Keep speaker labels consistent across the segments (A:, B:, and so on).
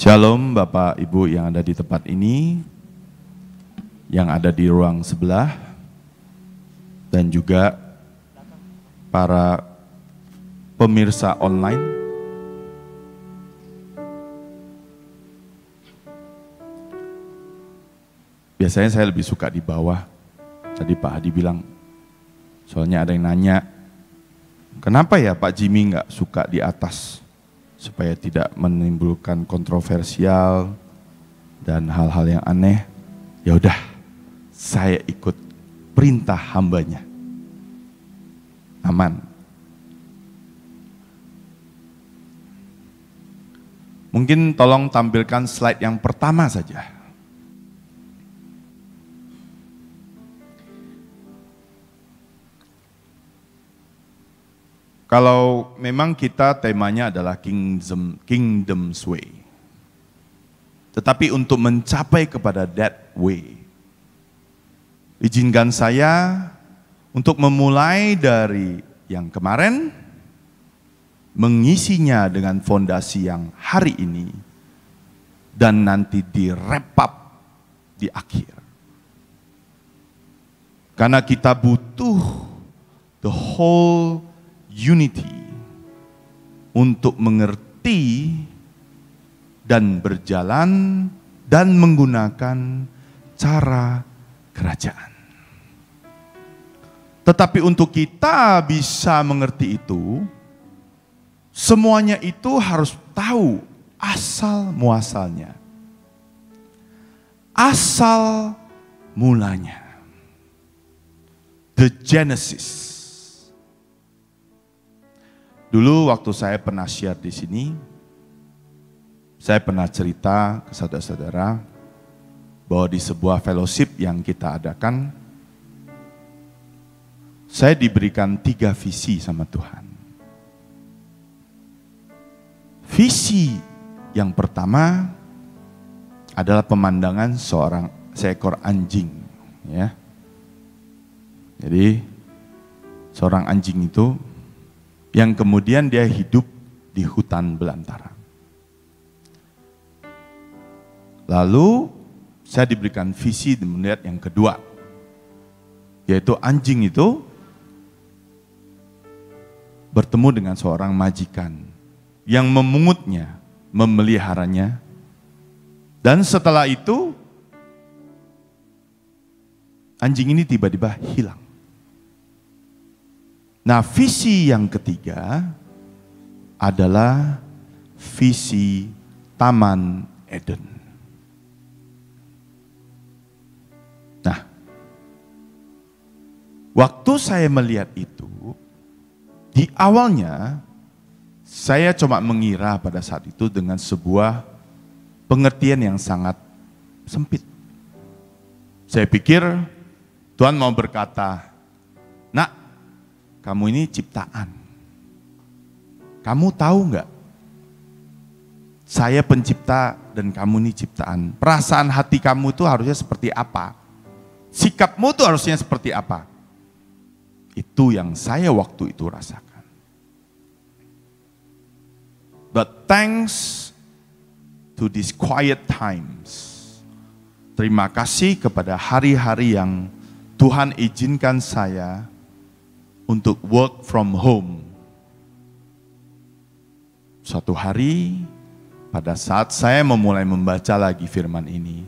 A: Shalom Bapak Ibu yang ada di tempat ini, yang ada di ruang sebelah, dan juga para pemirsa online. Biasanya saya lebih suka di bawah. Tadi Pak Hadi bilang, soalnya ada yang nanya, kenapa ya Pak Jimmy nggak suka di atas? Supaya tidak menimbulkan kontroversial dan hal-hal yang aneh. Ya udah, saya ikut perintah hambanya. Aman. Mungkin tolong tampilkan slide yang pertama saja. Kalau memang kita temanya adalah Kingdom's Way. Tetapi untuk mencapai kepada that way, izinkan saya untuk memulai dari yang kemarin, mengisinya dengan fondasi yang hari ini, dan nanti di wrap up di akhir. Karena kita butuh the whole unity untuk mengerti dan berjalan dan menggunakan cara kerajaan. Tetapi untuk kita bisa mengerti itu, semuanya itu harus tahu asal muasalnya. Asal mulanya. The Genesis. Dulu waktu saya pernah share di sini, saya pernah cerita ke saudara-saudara bahwa di sebuah fellowship yang kita adakan, saya diberikan 3 visi sama Tuhan. Visi yang pertama adalah pemandangan seekor anjing, ya. Jadi seorang anjing itu yang kemudian dia hidup di hutan belantara. Lalu saya diberikan visi melihat yang kedua, yaitu anjing itu bertemu dengan seorang majikan yang memungutnya, memeliharanya, dan setelah itu anjing ini tiba-tiba hilang. Nah, visi yang ketiga adalah visi Taman Eden. Nah, waktu saya melihat itu, di awalnya saya cuma mengira pada saat itu dengan sebuah pengertian yang sangat sempit. Saya pikir Tuhan mau berkata, "Nak, kamu ini ciptaan. Kamu tahu nggak? Saya pencipta dan kamu ini ciptaan. Perasaan hati kamu itu harusnya seperti apa? Sikapmu itu harusnya seperti apa?" Itu yang saya waktu itu rasakan. But thanks to these quiet times. Terima kasih kepada hari-hari yang Tuhan izinkan saya untuk work from home. Suatu hari, pada saat saya memulai membaca lagi firman ini,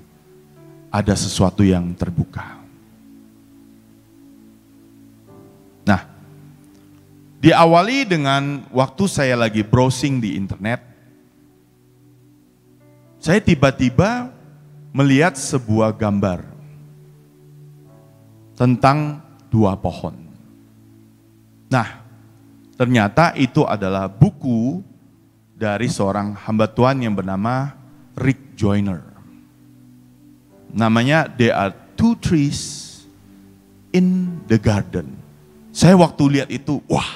A: ada sesuatu yang terbuka. Nah, diawali dengan waktu saya lagi browsing di internet, saya tiba-tiba melihat sebuah gambar tentang 2 pohon. Nah, ternyata itu adalah buku dari seorang hamba Tuhan yang bernama Rick Joyner. Namanya There Are 2 Trees in the Garden. Saya waktu lihat itu, wah,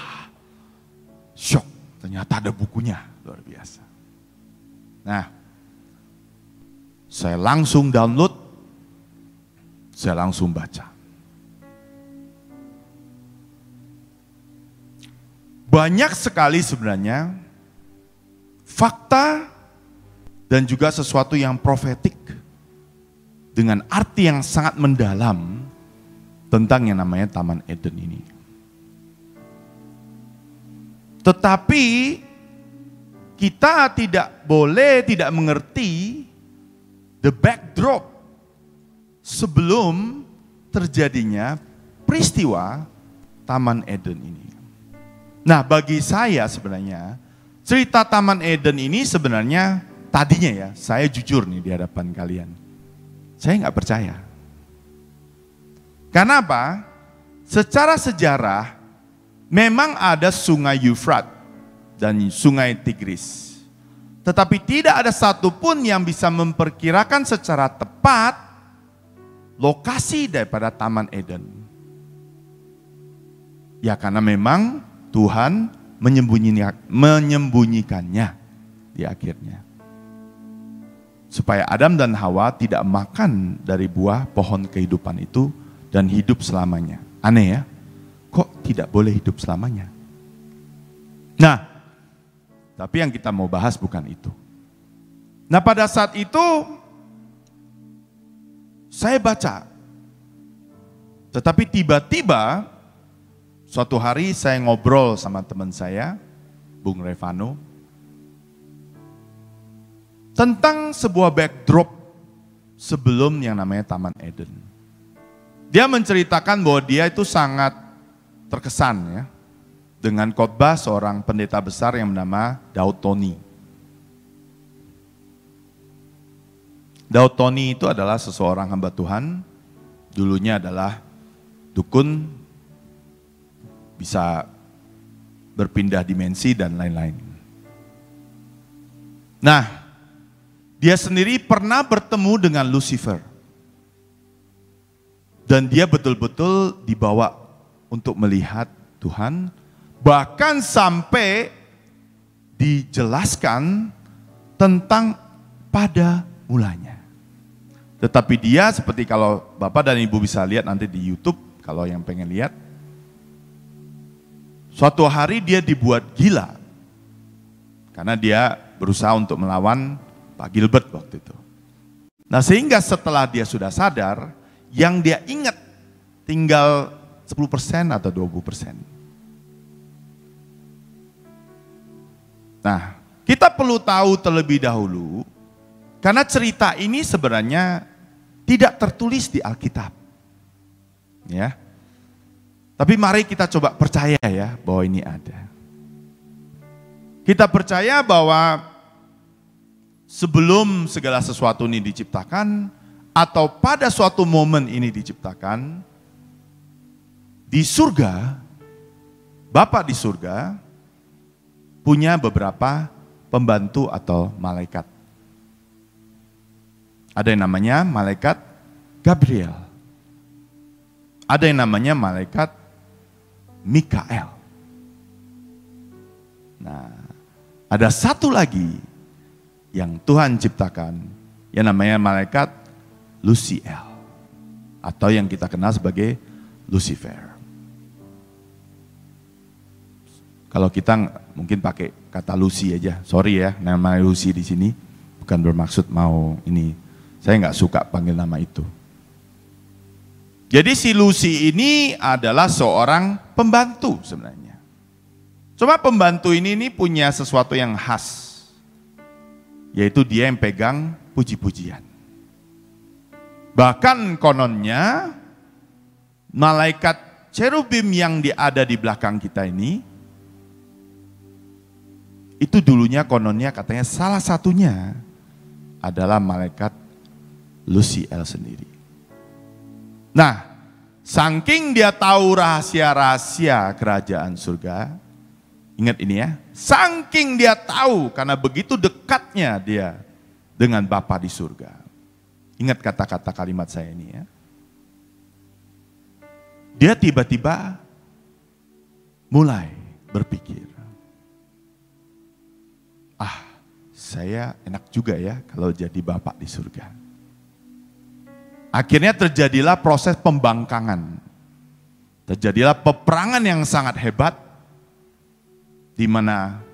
A: shock. Ternyata ada bukunya, luar biasa. Nah, saya langsung download, saya langsung baca. Banyak sekali sebenarnya fakta dan juga sesuatu yang profetik dengan arti yang sangat mendalam tentang yang namanya Taman Eden ini. Tetapi kita tidak mengerti the backdrop sebelum terjadinya peristiwa Taman Eden ini. Nah, bagi saya sebenarnya cerita Taman Eden ini sebenarnya tadinya ya, saya jujur nih di hadapan kalian, saya nggak percaya. Karena apa? Secara sejarah memang ada sungai Eufrat dan sungai Tigris. Tetapi tidak ada satupun yang bisa memperkirakan secara tepat lokasi daripada Taman Eden. Ya karena memang Tuhan menyembunyikannya di akhirnya. Supaya Adam dan Hawa tidak makan dari buah pohon kehidupan itu dan hidup selamanya. Aneh ya, kok tidak boleh hidup selamanya? Nah, tapi yang kita mau bahas bukan itu. Nah pada saat itu, saya baca. Tetapi tiba-tiba, suatu hari saya ngobrol sama teman saya, Bung Revano, tentang sebuah backdrop sebelum yang namanya Taman Eden. Dia menceritakan bahwa dia itu sangat terkesan ya dengan khotbah seorang pendeta besar yang bernama Daud Tony. Daud Tony itu adalah seseorang hamba Tuhan, dulunya adalah dukun, bisa berpindah dimensi dan lain-lain. Nah, dia sendiri pernah bertemu dengan Lucifer. Dan dia betul-betul dibawa untuk melihat Tuhan. Bahkan sampai dijelaskan tentang pada mulanya. Tetapi dia seperti kalau Bapak dan Ibu bisa lihat nanti di YouTube, kalau yang pengen lihat. Suatu hari dia dibuat gila. Karena dia berusaha untuk melawan Pak Gilbert waktu itu. Nah sehingga setelah dia sudah sadar, yang dia ingat tinggal 10% atau 20%. Nah, kita perlu tahu terlebih dahulu, karena cerita ini sebenarnya tidak tertulis di Alkitab. Ya. Tapi mari kita coba percaya ya bahwa ini ada. Kita percaya bahwa sebelum segala sesuatu ini diciptakan, atau pada suatu momen ini diciptakan, di surga, Bapa di surga punya beberapa pembantu atau malaikat. Ada yang namanya malaikat Gabriel. Ada yang namanya malaikat Mikael. Nah, ada satu lagi yang Tuhan ciptakan, yang namanya malaikat Luciel, atau yang kita kenal sebagai Lucifer. Kalau kita mungkin pakai kata Lucy aja, sorry ya, nama Lucy di sini bukan bermaksud mau ini, saya nggak suka panggil nama itu. Jadi si Lucy ini adalah seorang pembantu sebenarnya. Cuma pembantu ini punya sesuatu yang khas, yaitu dia yang pegang puji-pujian. Bahkan kononnya malaikat cherubim yang ada di belakang kita ini, itu dulunya kononnya katanya salah satunya adalah malaikat Luciel sendiri. Nah, saking dia tahu rahasia-rahasia kerajaan surga, ingat ini ya, saking dia tahu karena begitu dekatnya dia dengan Bapa di surga. Ingat kata-kata kalimat saya ini ya. Dia tiba-tiba mulai berpikir, saya enak juga ya kalau jadi Bapak di surga. Akhirnya terjadilah proses pembangkangan. Terjadilah peperangan yang sangat hebat, di mana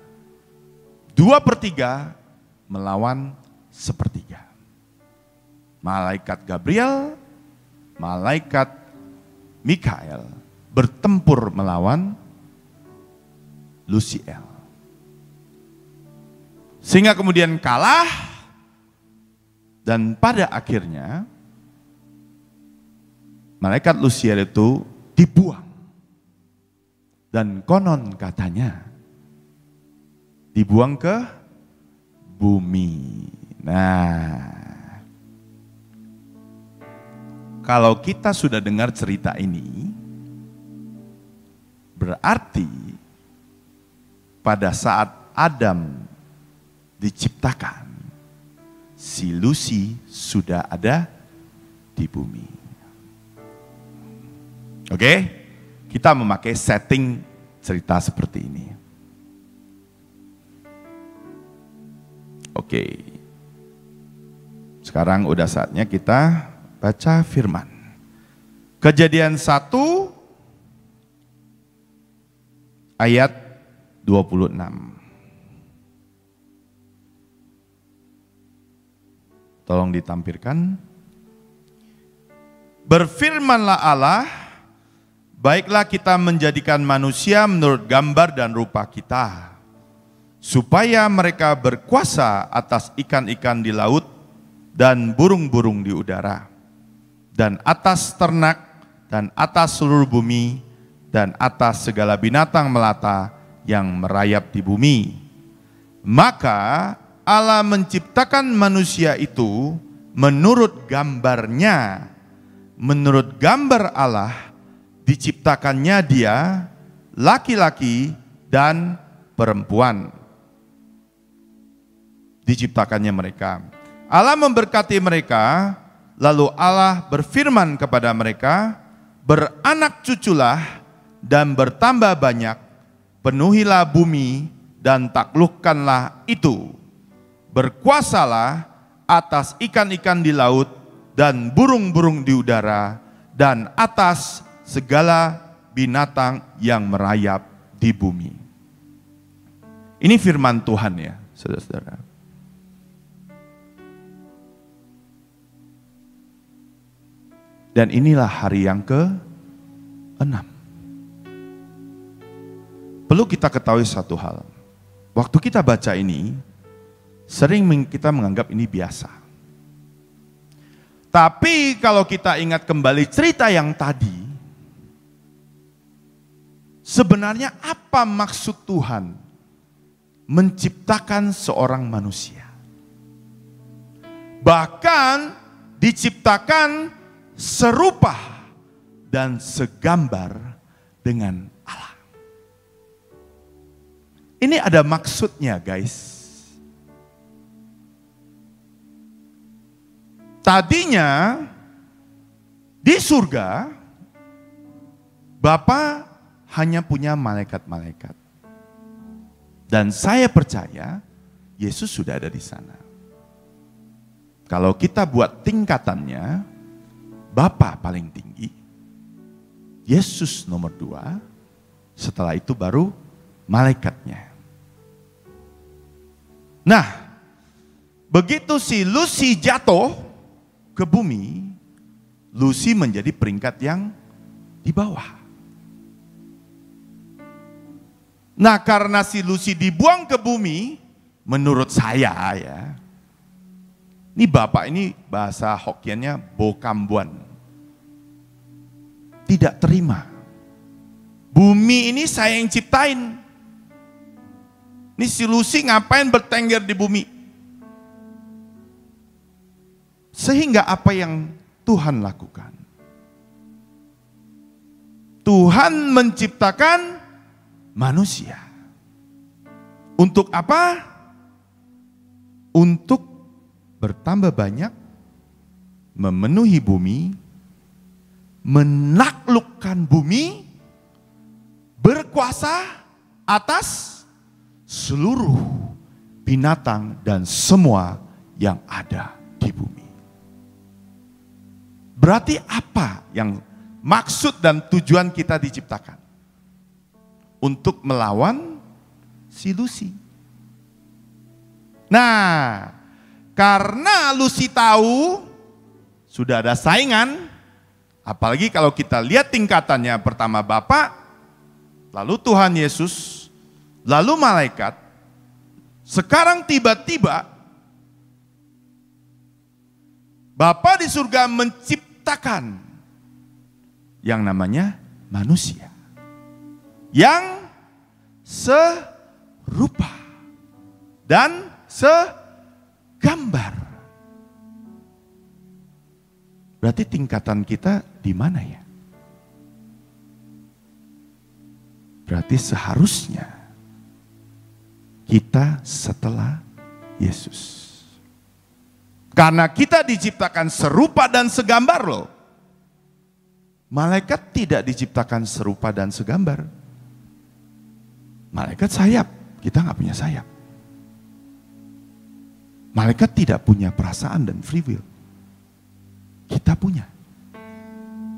A: 2/3 melawan sepertiga. Malaikat Gabriel, malaikat Mikael bertempur melawan Lusiel. Sehingga kemudian kalah dan pada akhirnya malaikat Lusiel itu dibuang. Dan konon katanya dibuang ke bumi. Nah, kalau kita sudah dengar cerita ini, berarti pada saat Adam diciptakan, si Lucy sudah ada di bumi. Oke? Kita memakai setting cerita seperti ini. Oke. Sekarang udah saatnya kita baca firman. Kejadian 1 ayat 26. Tolong ditampilkan. Berfirmanlah Allah, baiklah kita menjadikan manusia menurut gambar dan rupa kita, supaya mereka berkuasa atas ikan-ikan di laut dan burung-burung di udara, dan atas ternak, dan atas seluruh bumi, dan atas segala binatang melata yang merayap di bumi. Maka Allah menciptakan manusia itu menurut gambarnya, menurut gambar Allah diciptakannya dia, laki-laki dan perempuan. Diciptakannya mereka. Allah memberkati mereka, lalu Allah berfirman kepada mereka, beranak cuculah dan bertambah banyak, penuhilah bumi dan taklukkanlah itu. Berkuasalah atas ikan-ikan di laut dan burung-burung di udara dan atas segala binatang yang merayap di bumi. Ini firman Tuhan ya, saudara-saudara. Dan inilah hari yang ke-6. Perlu kita ketahui satu hal. Waktu kita baca ini, sering kita menganggap ini biasa. Tapi kalau kita ingat kembali cerita yang tadi, sebenarnya apa maksud Tuhan menciptakan seorang manusia? Bahkan diciptakan serupa dan segambar dengan Allah. Ini ada maksudnya, guys. Tadinya di surga Bapa hanya punya malaikat-malaikat. Dan saya percaya Yesus sudah ada di sana. Kalau kita buat tingkatannya, Bapa paling tinggi, Yesus nomor 2, setelah itu baru malaikatnya. Nah, begitu si Lucy jatuh ke bumi, Lucy menjadi peringkat yang di bawah. Nah, karena si Lucy dibuang ke bumi, menurut saya ya, ini Bapak ini bahasa Hokkiannya bokambuan. Tidak terima. Bumi ini saya yang ciptain. Ini si Lucy ngapain bertengger di bumi? Sehingga apa yang Tuhan lakukan? Tuhan menciptakan manusia. Untuk apa? Untuk bertambah banyak, memenuhi bumi, menaklukkan bumi, berkuasa atas seluruh binatang dan semua yang ada di bumi. Berarti apa yang maksud dan tujuan kita diciptakan? Untuk melawan si Lucy. Nah, Karena Lucy tahu sudah ada saingan, apalagi kalau kita lihat tingkatannya, pertama Bapa, lalu Tuhan Yesus, lalu malaikat. Sekarang tiba-tiba Bapa di surga menciptakan yang namanya manusia yang serupa dan segambar. Berarti tingkatan kita di mana ya? Berarti seharusnya kita setelah Yesus. Karena kita diciptakan serupa dan segambar loh. Malaikat tidak diciptakan serupa dan segambar. Malaikat sayap, kita nggak punya sayap. Malaikat tidak punya perasaan dan free will. Kita punya.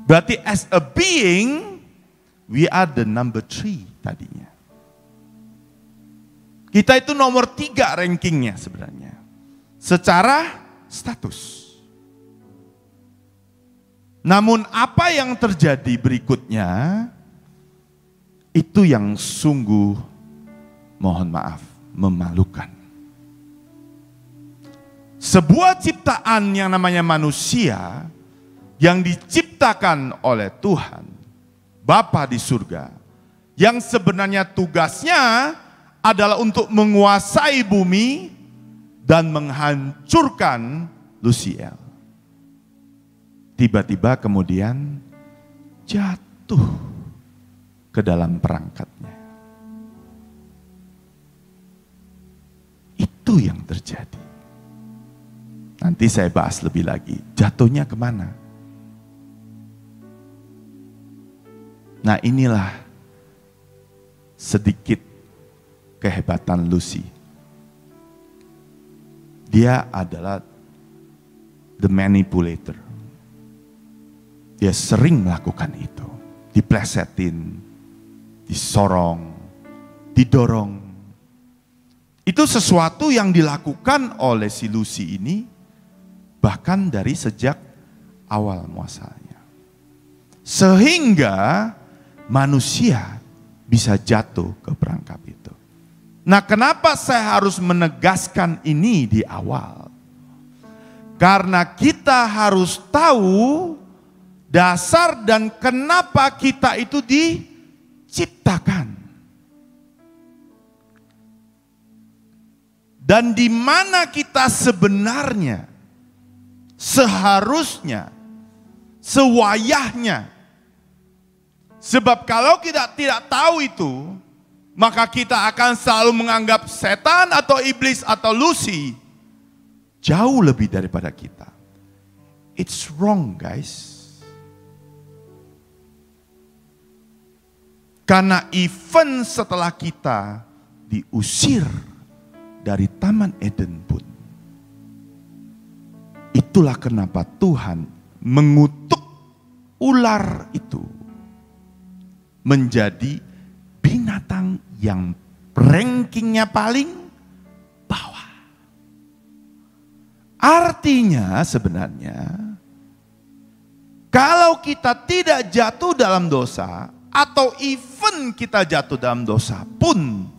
A: Berarti as a being, we are the number 3 tadinya. Kita itu nomor 3 rankingnya sebenarnya. Secara status. Namun apa yang terjadi berikutnya, itu yang sungguh, mohon maaf, memalukan. Sebuah ciptaan yang namanya manusia, yang diciptakan oleh Tuhan, Bapa di surga, yang sebenarnya tugasnya adalah untuk menguasai bumi dan menghancurkan Luciel. Tiba-tiba kemudian jatuh ke dalam perangkatnya. Itu yang terjadi. Nanti saya bahas lebih lagi. Jatuhnya kemana? Nah, inilah sedikit kehebatan Lucy. Dia adalah the manipulator. Dia sering melakukan itu. Diplesetin, disorong, didorong. Itu sesuatu yang dilakukan oleh si Lucy ini bahkan dari sejak awal muasalnya. Sehingga manusia bisa jatuh ke perangkap itu. Nah, kenapa saya harus menegaskan ini di awal? Karena kita harus tahu dasar dan kenapa kita itu diciptakan. Dan di mana kita sebenarnya, seharusnya, sewayahnya. Sebab kalau kita tidak tahu itu, maka kita akan selalu menganggap setan atau iblis atau Lucy jauh lebih daripada kita. It's wrong, guys. Karena even setelah kita diusir dari Taman Eden pun, itulah kenapa Tuhan mengutuk ular itu menjadi binatang yang rankingnya paling bawah. Artinya sebenarnya, kalau kita tidak jatuh dalam dosa, atau even kita jatuh dalam dosa pun,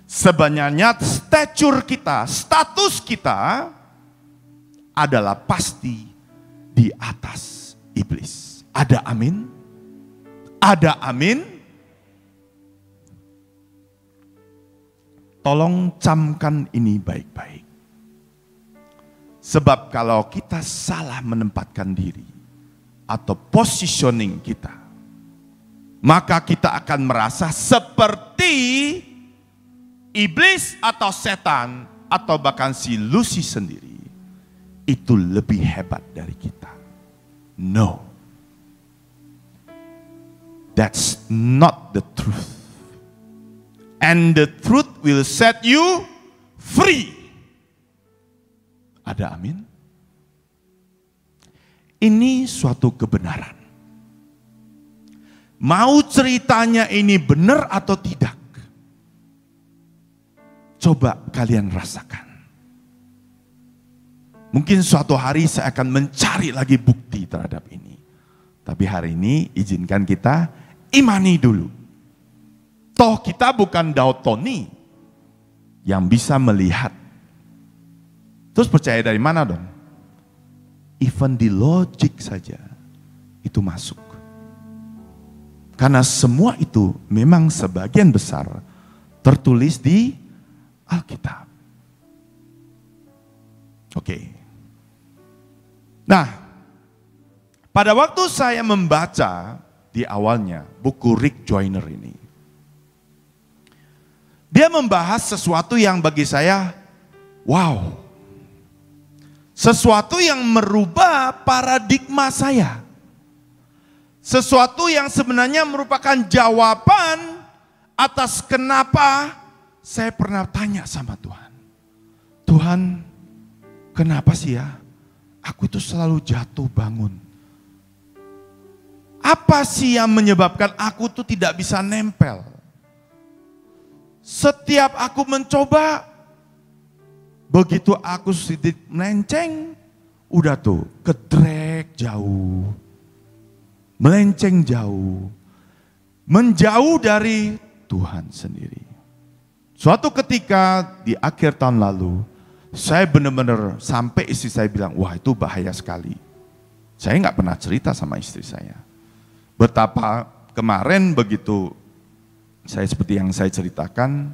A: sebenarnya stature kita, status kita adalah pasti di atas iblis. Ada amin? Ada amin? Tolong camkan ini baik-baik. Sebab kalau kita salah menempatkan diri atau positioning kita, maka kita akan merasa seperti iblis atau setan atau bahkan si Lucy sendiri itu lebih hebat dari kita. No. That's not the truth. And the truth will set you free. Ada amin? Ini suatu kebenaran. Mau ceritanya ini benar atau tidak? Coba kalian rasakan. Mungkin suatu hari saya akan mencari lagi bukti terhadap ini. Tapi hari ini izinkan kita imani dulu. Toh kita bukan Daud-Tony yang bisa melihat. Terus percaya dari mana dong? Even di logik saja itu masuk. Karena semua itu memang sebagian besar tertulis di Alkitab. Oke. Nah, pada waktu saya membaca di awalnya buku Rick Joyner ini, dia membahas sesuatu yang bagi saya, wow. Sesuatu yang merubah paradigma saya. Sesuatu yang sebenarnya merupakan jawaban atas kenapa saya pernah tanya sama Tuhan. Tuhan, kenapa sih ya aku itu selalu jatuh bangun? Apa sih yang menyebabkan aku tuh tidak bisa nempel? Setiap aku mencoba, begitu aku sedikit melenceng, udah tuh kedrek jauh. Melenceng jauh, menjauh dari Tuhan sendiri. Suatu ketika di akhir tahun lalu, saya benar-benar sampai istri saya bilang, wah itu bahaya sekali. Saya nggak pernah cerita sama istri saya. Betapa kemarin begitu saya seperti yang saya ceritakan,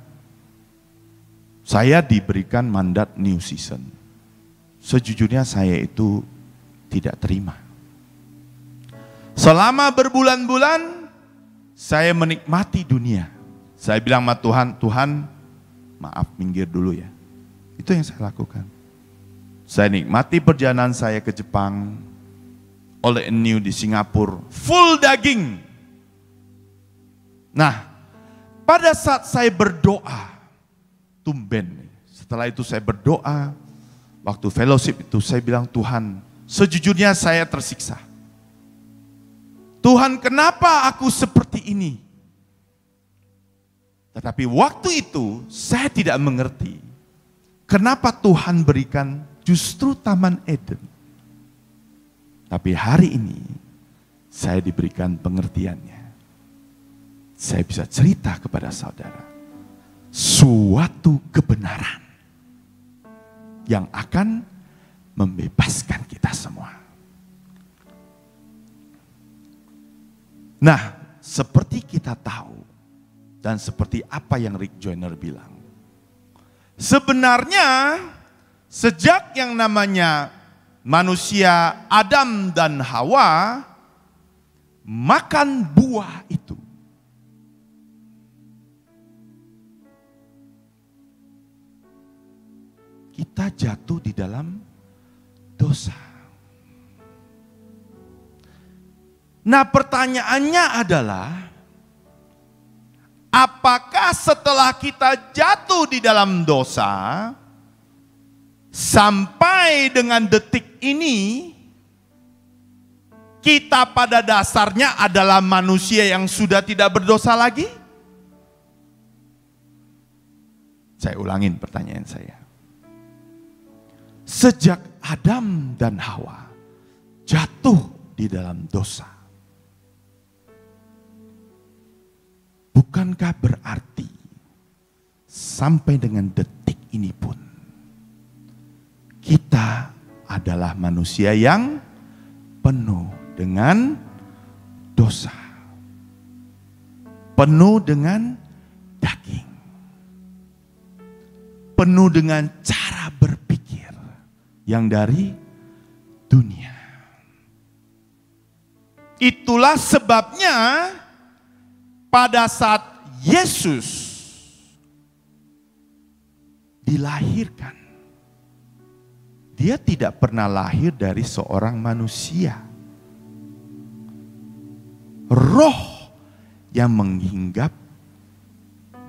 A: saya diberikan mandat new season. Sejujurnya saya itu tidak terima. Selama berbulan-bulan saya menikmati dunia. Saya bilang sama Tuhan, Tuhan maaf minggir dulu ya. Itu yang saya lakukan. Saya nikmati perjalanan saya ke Jepang, All New di Singapura, full daging. Nah, pada saat saya berdoa, tumben. Setelah itu saya berdoa, waktu fellowship itu saya bilang, Tuhan, sejujurnya saya tersiksa. Tuhan, kenapa aku seperti ini? Tetapi waktu itu saya tidak mengerti kenapa Tuhan berikan justru Taman Eden. Tapi hari ini saya diberikan pengertiannya. Saya bisa cerita kepada saudara suatu kebenaran yang akan membebaskan kita semua. Nah, seperti kita tahu dan seperti apa yang Rick Joyner bilang. Sebenarnya sejak yang namanya manusia Adam dan Hawa makan buah itu, kita jatuh di dalam dosa. Nah, pertanyaannya adalah, apakah setelah kita jatuh di dalam dosa, sampai dengan detik ini, kita pada dasarnya adalah manusia yang sudah tidak berdosa lagi? Saya ulangin pertanyaan saya. Sejak Adam dan Hawa jatuh di dalam dosa, bukankah berarti sampai dengan detik ini pun kita adalah manusia yang penuh dengan dosa, penuh dengan daging, penuh dengan cara berpikir yang dari dunia. Itulah sebabnya pada saat Yesus dilahirkan, dia tidak pernah lahir dari seorang manusia. Roh yang menghinggap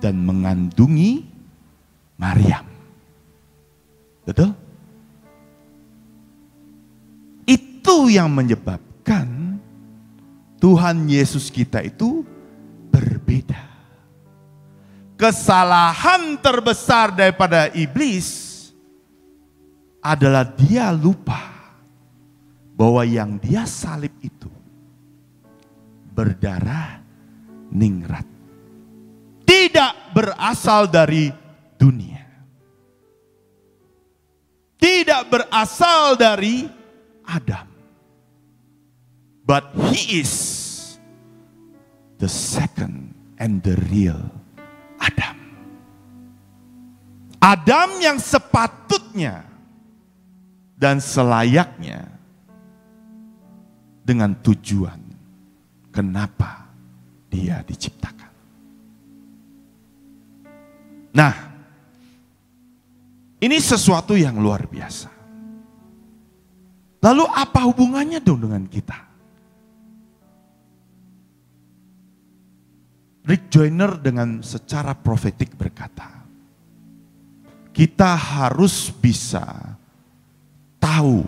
A: dan mengandungi Maryam. Betul? Itu yang menyebabkan Tuhan Yesus kita itu berbeda. Kesalahan terbesar daripada iblis adalah dia lupa bahwa yang dia salib itu berdarah ningrat. Tidak berasal dari dunia. Tidak berasal dari Adam. But he is the second and the real Adam. Adam yang sepatutnya dan selayaknya dengan tujuan kenapa dia diciptakan. Nah, ini sesuatu yang luar biasa. Lalu apa hubungannya dong dengan kita? Rick Joyner dengan secara profetik berkata, kita harus bisa tahu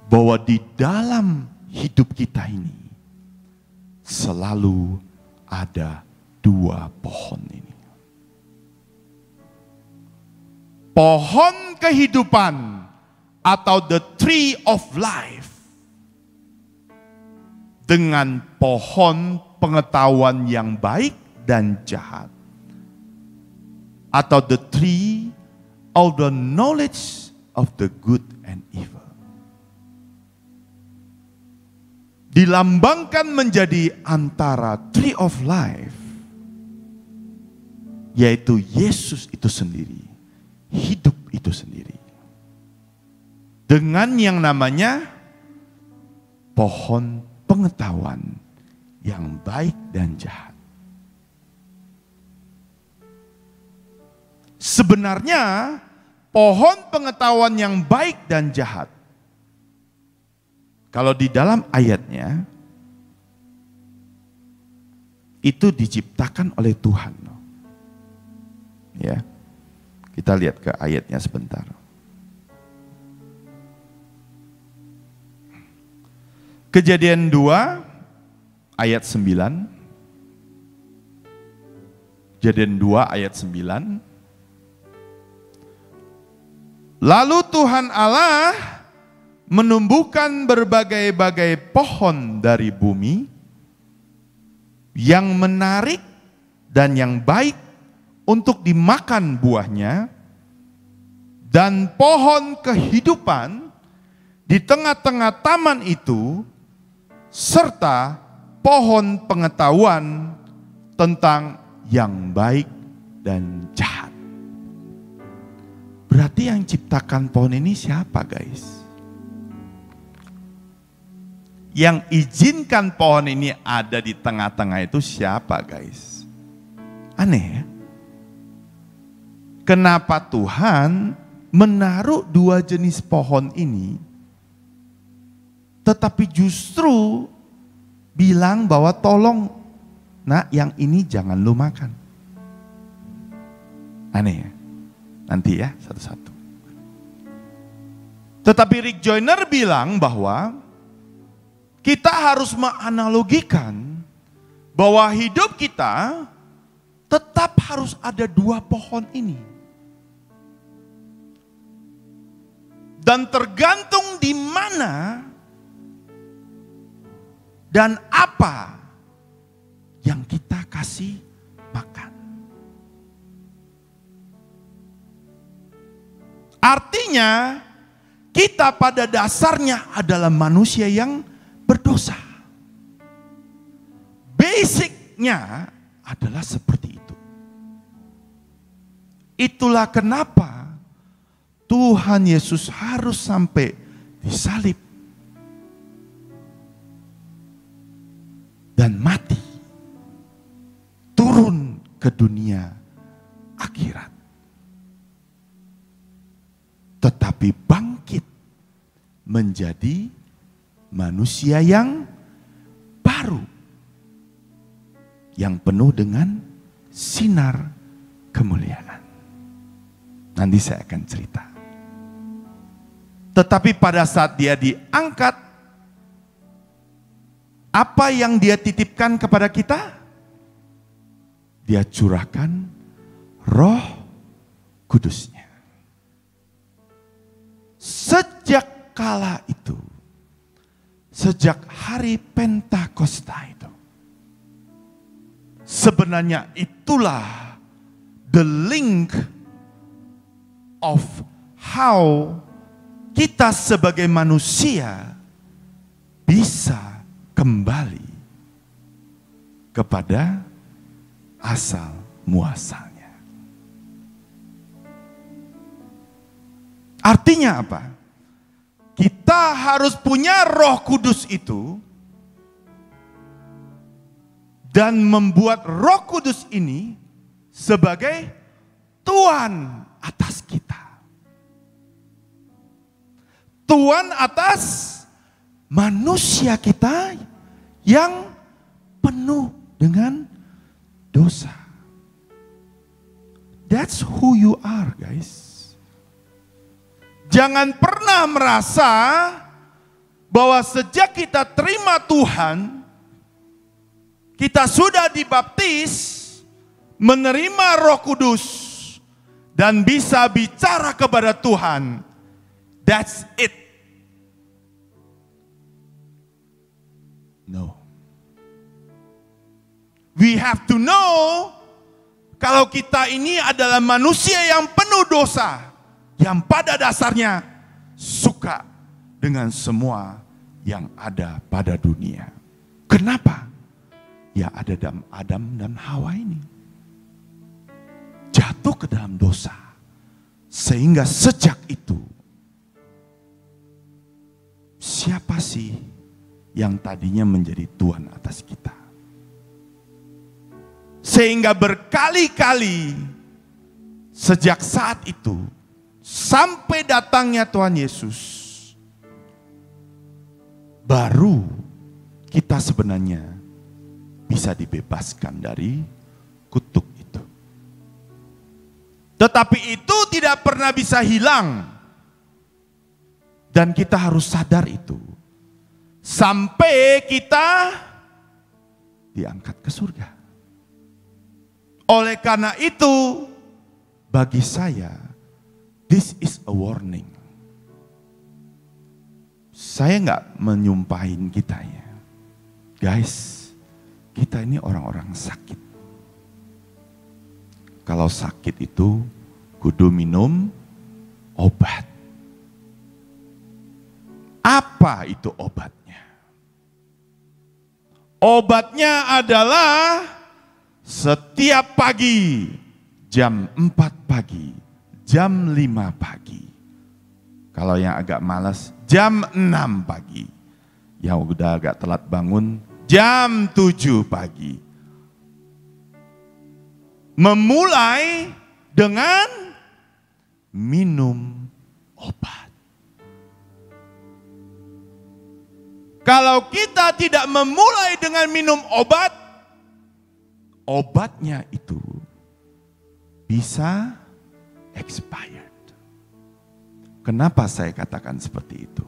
A: bahwa di dalam hidup kita ini selalu ada dua pohon ini. Pohon kehidupan atau the tree of life dengan pohon pengetahuan yang baik dan jahat, atau the tree of the knowledge of the good and evil. Dilambangkan menjadi antara tree of life, yaitu Yesus itu sendiri, hidup itu sendiri, dengan yang namanya pohon pengetahuan yang baik dan jahat. Sebenarnya pohon pengetahuan yang baik dan jahat, kalau di dalam ayatnya itu diciptakan oleh Tuhan. Ya. Kita lihat ke ayatnya sebentar. Kejadian 2 ayat 9. Kejadian 2 ayat 9. Lalu Tuhan Allah menumbuhkan berbagai-bagai pohon dari bumi yang menarik dan yang baik untuk dimakan buahnya, dan pohon kehidupan di tengah-tengah taman itu, serta pohon pengetahuan tentang yang baik dan jahat. Berarti yang ciptakan pohon ini siapa, guys? Yang izinkan pohon ini ada di tengah-tengah itu siapa, guys? Aneh ya? Kenapa Tuhan menaruh dua jenis pohon ini, tetapi justru bilang bahwa tolong, nak, yang ini jangan lu makan. Aneh ya? Nanti ya satu-satu. Tetapi Rick Joyner bilang bahwa kita harus menganalogikan bahwa hidup kita tetap harus ada dua pohon ini. Dan tergantung di mana dan apa yang kita kasih makan. Artinya kita pada dasarnya adalah manusia yang berdosa. Basicnya adalah seperti itu. Itulah kenapa Tuhan Yesus harus sampai disalib dan mati, turun ke dunia akhirat, tetapi bangkit menjadi manusia yang baru, yang penuh dengan sinar kemuliaan. Nanti saya akan cerita. Tetapi pada saat dia diangkat, apa yang dia titipkan kepada kita? Dia curahkan Roh Kudusnya. kala itu, sejak hari Pentakosta itu, sebenarnya itulah the link of how kita sebagai manusia bisa kembali kepada asal muasalnya. Artinya apa? Kita harus punya Roh Kudus itu dan membuat Roh Kudus ini sebagai Tuan atas kita. Tuan atas manusia kita yang penuh dengan dosa. That's who you are, guys. Jangan pernah merasa bahwa sejak kita terima Tuhan, kita sudah dibaptis, menerima Roh Kudus, dan bisa bicara kepada Tuhan. That's it. No. We have to know kalau kita ini adalah manusia yang penuh dosa, yang pada dasarnya suka dengan semua yang ada pada dunia. Kenapa? Ya ada Adam dan Hawa ini jatuh ke dalam dosa. Sehingga sejak itu, siapa sih yang tadinya menjadi Tuhan atas kita? Sehingga berkali-kali sejak saat itu sampai datangnya Tuhan Yesus, baru kita sebenarnya bisa dibebaskan dari kutuk itu. Tetapi itu tidak pernah bisa hilang. Dan kita harus sadar itu. Sampai kita diangkat ke surga. Oleh karena itu, bagi saya, this is a warning. Saya nggak menyumpahin kita ya. Guys, kita ini orang-orang sakit. Kalau sakit itu, kudu minum obat. Apa itu obatnya? Obatnya adalah setiap pagi, jam 4 pagi, jam 5 pagi. Kalau yang agak malas, jam 6 pagi. Yang udah agak telat bangun, jam 7 pagi. Memulai dengan minum obat. Kalau kita tidak memulai dengan minum obat, obatnya itu bisa expired. Kenapa saya katakan seperti itu?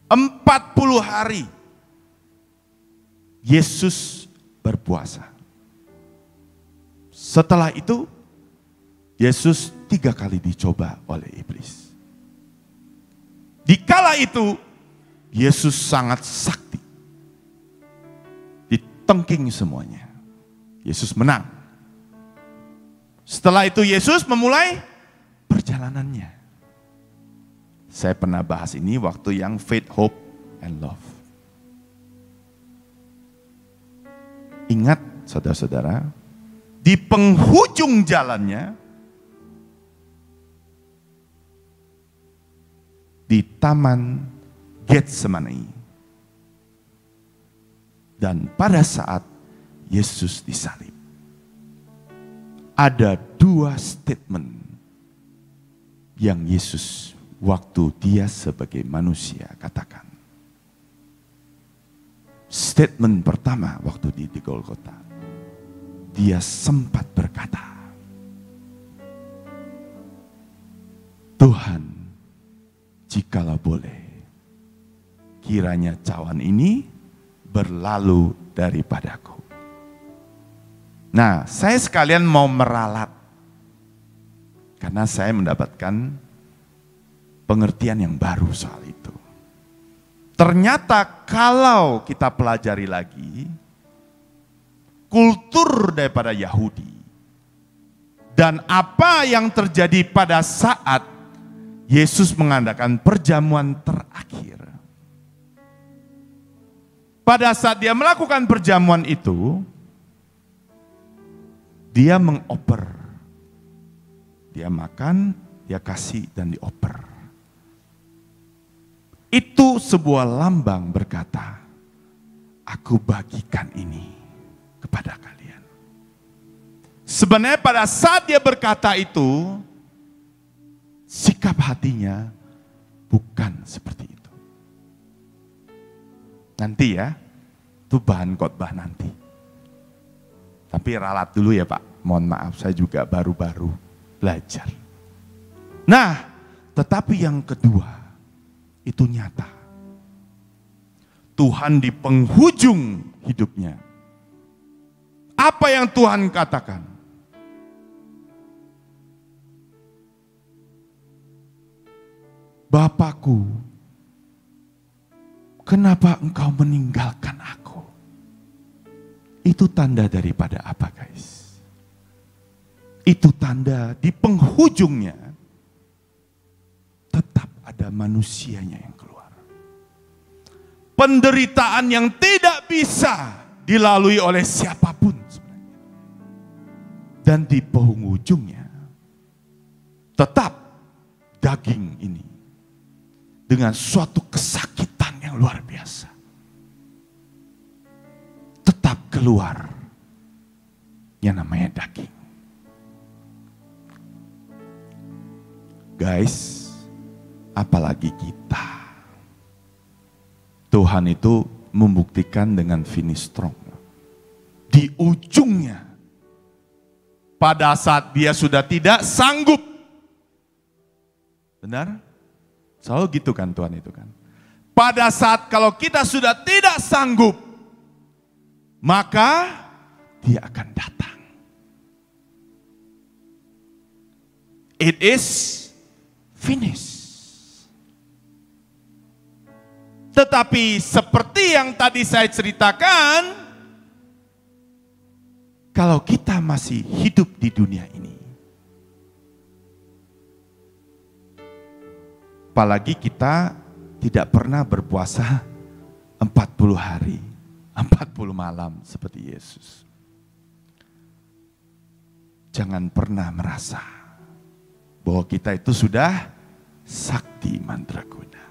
A: 40 hari Yesus berpuasa. Setelah itu Yesus 3 kali dicoba oleh iblis. Di kala itu Yesus sangat sakti. Ditengking semuanya. Yesus menang. Setelah itu Yesus memulai perjalanannya. Saya pernah bahas ini waktu yang faith, hope, and love. Ingat saudara-saudara, di penghujung jalannya, di Taman Getsemani, dan pada saat Yesus disalib, ada 2 statement yang Yesus waktu dia sebagai manusia katakan. Statement pertama waktu di Golgota, dia sempat berkata, Tuhan, jikalau boleh, kiranya cawan ini berlalu daripadaku. Nah, saya sekalian mau meralat, karena saya mendapatkan pengertian yang baru soal itu. Ternyata kalau kita pelajari lagi, kultur daripada Yahudi dan apa yang terjadi pada saat Yesus mengadakan perjamuan terakhir. Pada saat dia melakukan perjamuan itu, dia mengoper. Dia makan, dia kasih dan dioper. Itu sebuah lambang berkata, aku bagikan ini kepada kalian. Sebenarnya pada saat dia berkata itu, sikap hatinya bukan seperti itu. Nanti ya, itu bahan khotbah nanti. Tapi ralat dulu ya Pak, mohon maaf saya juga baru-baru belajar. Nah, tetapi yang kedua, itu nyata. Tuhan di penghujung hidupnya. Apa yang Tuhan katakan? Bapakku, kenapa engkau meninggalkan aku? Itu tanda daripada apa guys? Itu tanda di penghujungnya tetap ada manusianya yang keluar. Penderitaan yang tidak bisa dilalui oleh siapapun sebenarnya. Dan di penghujungnya tetap daging ini dengan suatu kesakitan yang luar biasa tetap keluar yang namanya daging. Guys, apalagi kita. Tuhan itu membuktikan dengan finish strong. Di ujungnya, pada saat dia sudah tidak sanggup. Benar? Selalu gitu kan Tuhan itu kan. Pada saat kalau kita sudah tidak sanggup, maka dia akan datang. It is finished. Tetapi seperti yang tadi saya ceritakan, kalau kita masih hidup di dunia ini, apalagi kita tidak pernah berpuasa 40 hari, 40 malam seperti Yesus. Jangan pernah merasa bahwa kita itu sudah sakti mandraguna.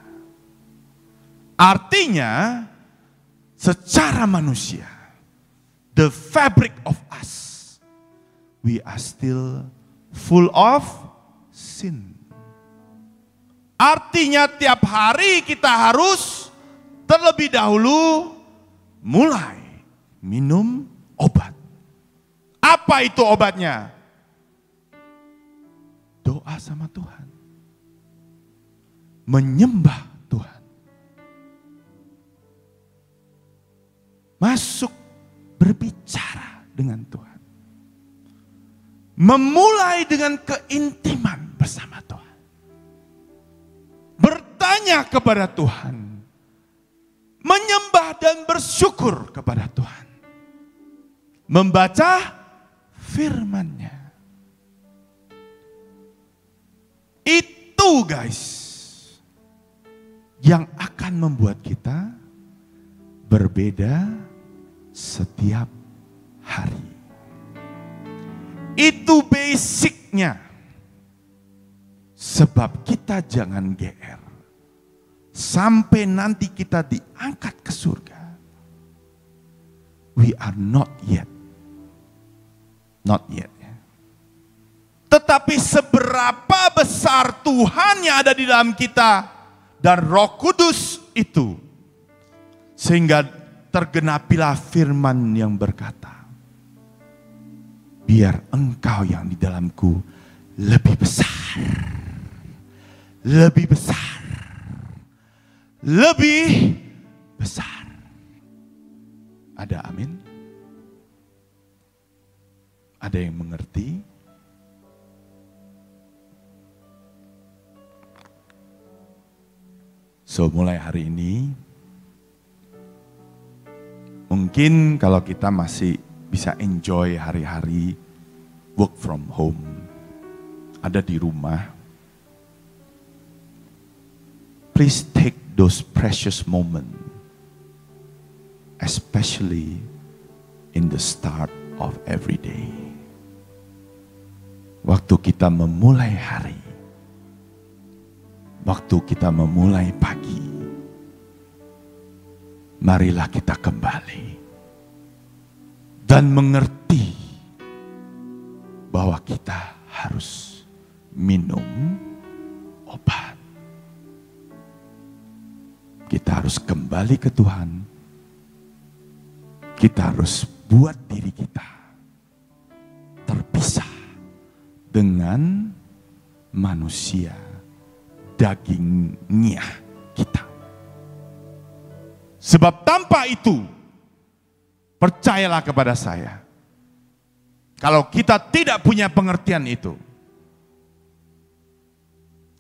A: Artinya, secara manusia, the fabric of us, we are still full of sin. Artinya tiap hari kita harus terlebih dahulu mulai minum obat. Apa itu obatnya? Doa sama Tuhan. Menyembah Tuhan. Masuk berbicara dengan Tuhan. Memulai dengan keintiman bersama Tuhan. Bertanya kepada Tuhan. Menyembah dan bersyukur kepada Tuhan. Membaca firman-Nya. Itu guys, yang akan membuat kita berbeda setiap hari. Itu basicnya. Sebab kita jangan GR. Sampai nanti kita diangkat ke surga. We are not yet. Not yet. Tetapi seberapa besar Tuhan yang ada di dalam kita dan Roh Kudus itu, sehingga tergenapilah firman yang berkata, biar engkau yang di dalamku lebih besar, lebih besar, lebih besar. Ada amin? Ada yang mengerti? So mulai hari ini, mungkin kalau kita masih bisa enjoy hari-hari work from home, ada di rumah, please take those precious moments, especially in the start of every day. Waktu kita memulai hari, waktu kita memulai pagi, marilah kita kembali dan mengerti bahwa kita harus minum obat. Kita harus kembali ke Tuhan. Kita harus buat diri kita terpisah dengan manusia dagingnya kita. Sebab tanpa itu, percayalah kepada saya, kalau kita tidak punya pengertian itu,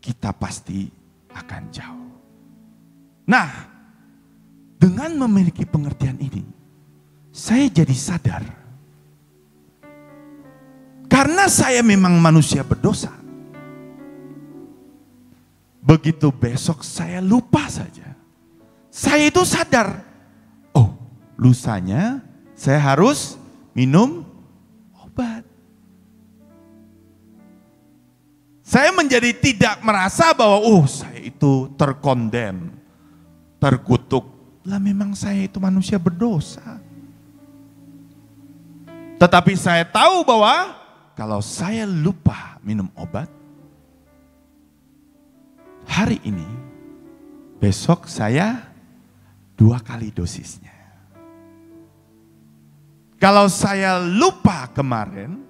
A: kita pasti akan jauh. Nah, dengan memiliki pengertian ini, saya jadi sadar, karena saya memang manusia berdosa, begitu besok saya lupa saja. Saya itu sadar, oh lusanya saya harus minum obat. Saya menjadi tidak merasa bahwa saya itu terkondem, terkutuk. Lah memang saya itu manusia berdosa. Tetapi saya tahu bahwa kalau saya lupa minum obat, hari ini, besok saya 2 kali dosisnya. Kalau saya lupa kemarin,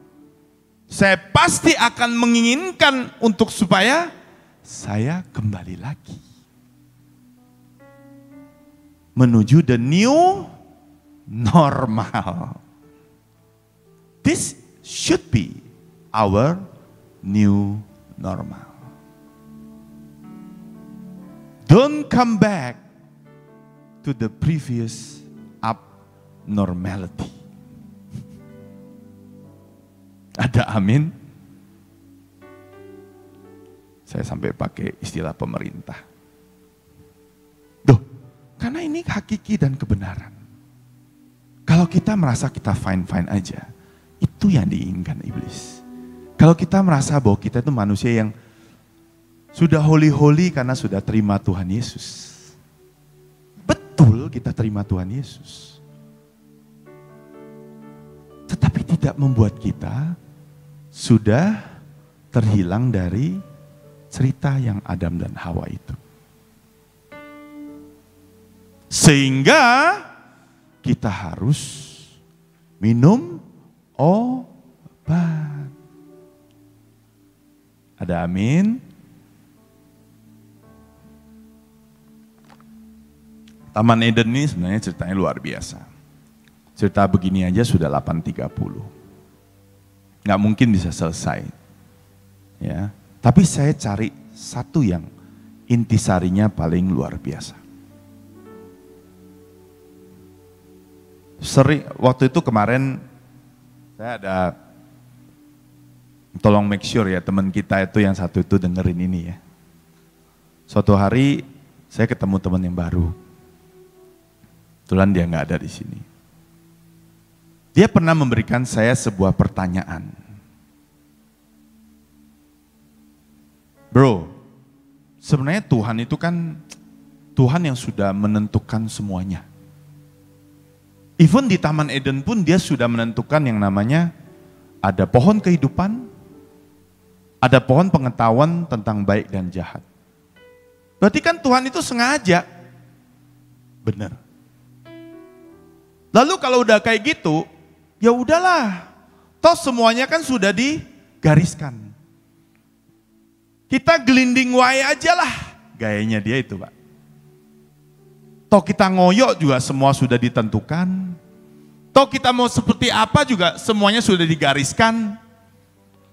A: saya pasti akan menginginkan untuk supaya saya kembali lagi. Menuju the new normal. This should be our new normal. Don't come back to the previous abnormality. Ada amin? Saya sampai pakai istilah pemerintah. Karena ini hakiki dan kebenaran. Kalau kita merasa kita fine-fine aja, itu yang diinginkan iblis. Kalau kita merasa bahwa kita itu manusia yang sudah holy-holy karena sudah terima Tuhan Yesus. Betul kita terima Tuhan Yesus. Tetapi tidak membuat kita sudah terhilang dari cerita yang Adam dan Hawa itu. Sehingga kita harus minum obat. Ada amin? Taman Eden ini sebenarnya ceritanya luar biasa. Cerita begini aja sudah 8:30. Nggak mungkin bisa selesai. Ya, tapi saya cari satu yang intisarinya paling luar biasa. Waktu itu kemarin saya ada, tolong make sure ya teman kita itu yang satu itu dengerin ini ya. Suatu hari saya ketemu teman yang baru. Kebetulan dia nggak ada di sini. Dia pernah memberikan saya sebuah pertanyaan. Bro, sebenarnya Tuhan itu kan Tuhan yang sudah menentukan semuanya. Even di Taman Eden pun dia sudah menentukan yang namanya ada pohon kehidupan, ada pohon pengetahuan tentang baik dan jahat. Berarti kan Tuhan itu sengaja. Benar. Lalu kalau udah kayak gitu, ya udahlah. Toh semuanya kan sudah digariskan. Kita gelinding wae aja lah. Gayanya dia itu, Pak. Toh kita ngoyok juga semua sudah ditentukan. Toh kita mau seperti apa juga semuanya sudah digariskan.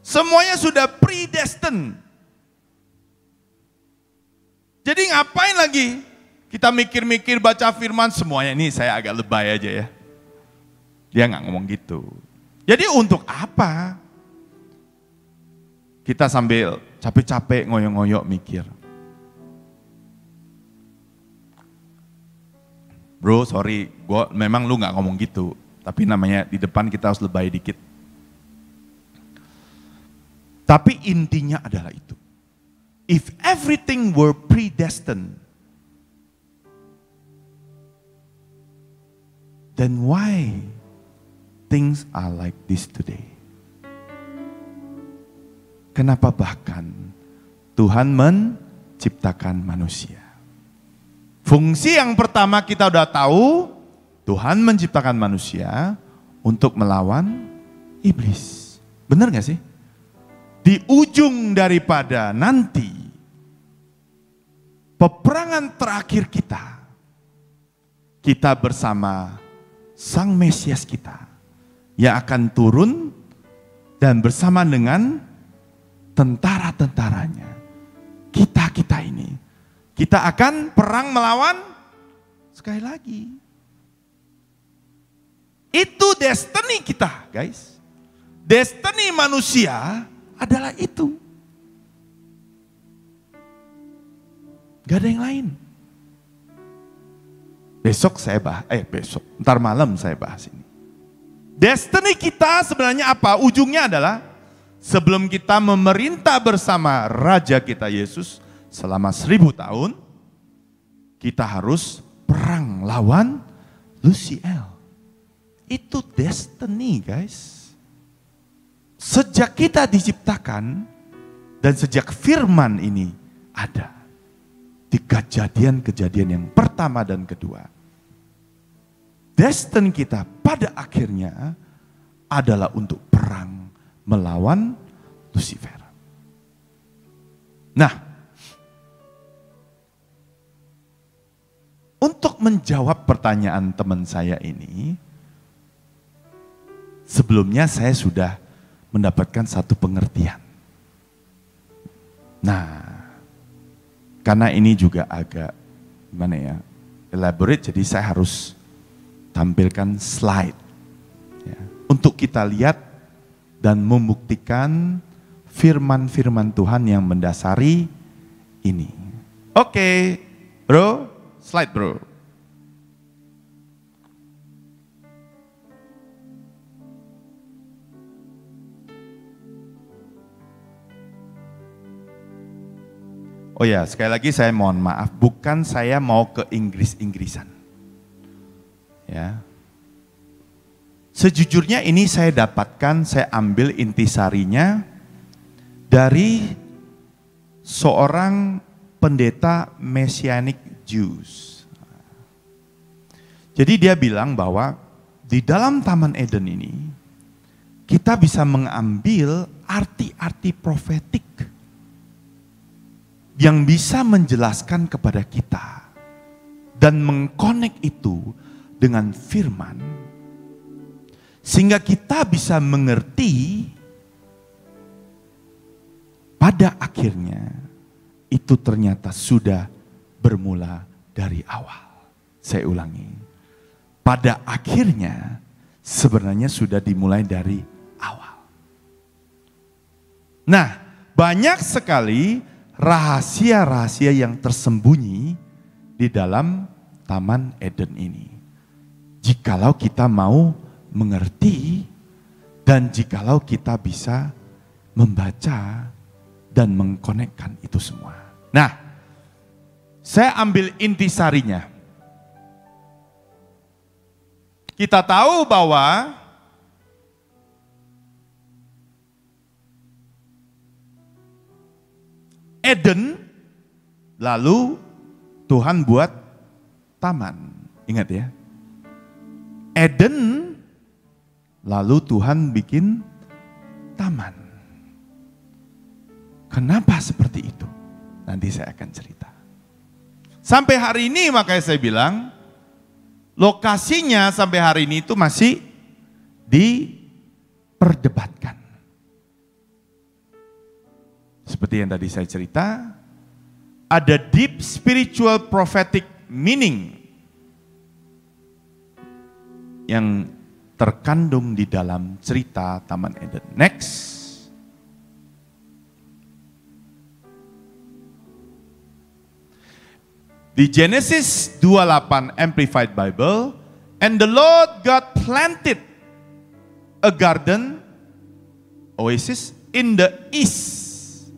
A: Semuanya sudah predestined. Jadi ngapain lagi? Kita mikir-mikir baca firman semuanya, ini saya agak lebay aja ya. Dia nggak ngomong gitu. Jadi untuk apa? Kita sambil capek-capek ngoyok-ngoyok mikir. Bro, sorry, memang lu nggak ngomong gitu. Tapi namanya di depan kita harus lebay dikit. Tapi intinya adalah itu. If everything were predestined, then why things are like this today? Kenapa bahkan Tuhan menciptakan manusia? Fungsi yang pertama kita udah tahu, Tuhan menciptakan manusia untuk melawan iblis. Benar gak sih? Di ujung daripada nanti, peperangan terakhir kita kita bersama Sang Mesias kita yang akan turun dan bersama dengan tentara-tentaranya. Kita ini, kita akan perang melawan sekali lagi. Itu destiny kita, guys. Destiny manusia adalah itu. Gak ada yang lain. Ntar malam saya bahas ini. Destiny kita sebenarnya apa? Ujungnya adalah sebelum kita memerintah bersama Raja kita Yesus selama 1000 tahun, kita harus perang lawan Lucifer. Itu destiny, guys. Sejak kita diciptakan dan sejak firman ini ada di kejadian-kejadian yang pertama dan kedua, destiny kita pada akhirnya adalah untuk perang melawan Lucifer. Nah, untuk menjawab pertanyaan teman saya ini, sebelumnya saya sudah mendapatkan satu pengertian. Nah, karena ini juga agak elaborate, jadi saya harus tampilkan slide ya, untuk kita lihat dan membuktikan firman-firman Tuhan yang mendasari ini. Oke, bro, slide bro. Oh ya, sekali lagi saya mohon maaf, bukan saya mau ke Inggris-Inggrisan. Ya. Sejujurnya ini saya dapatkan, saya ambil intisarinya dari seorang pendeta Messianic Jews. Jadi dia bilang bahwa di dalam Taman Eden ini kita bisa mengambil arti-arti profetik yang bisa menjelaskan kepada kita dan mengkonek itu dengan firman, sehingga kita bisa mengerti pada akhirnya itu ternyata sudah bermula dari awal. Saya ulangi, pada akhirnya sebenarnya sudah dimulai dari awal. Nah, banyak sekali rahasia-rahasia yang tersembunyi di dalam Taman Eden ini. Jikalau kita mau mengerti dan jikalau kita bisa membaca dan mengkonekkan itu semua. Nah, saya ambil intisarinya. Kita tahu bahwa Eden, lalu Tuhan buat taman. Ingat ya. Eden, lalu Tuhan bikin taman. Kenapa seperti itu? Nanti saya akan cerita. Sampai hari ini makanya saya bilang, lokasinya sampai hari ini itu masih diperdebatkan. Seperti yang tadi saya cerita, ada deep spiritual prophetic meaning yang terkandung di dalam cerita Taman Eden. Next. Di Genesis 28 Amplified Bible, and the Lord God planted a garden, oasis, in the east,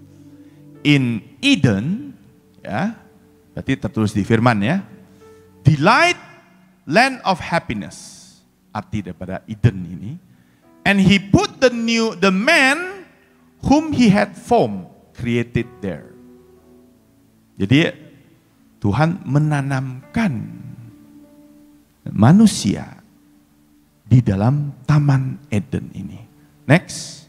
A: in Eden, ya, berarti tertulis di firman ya, delight, land of happiness, arti daripada Eden ini, and he put the man whom he had formed, created there. Jadi Tuhan menanamkan manusia di dalam Taman Eden ini. Next.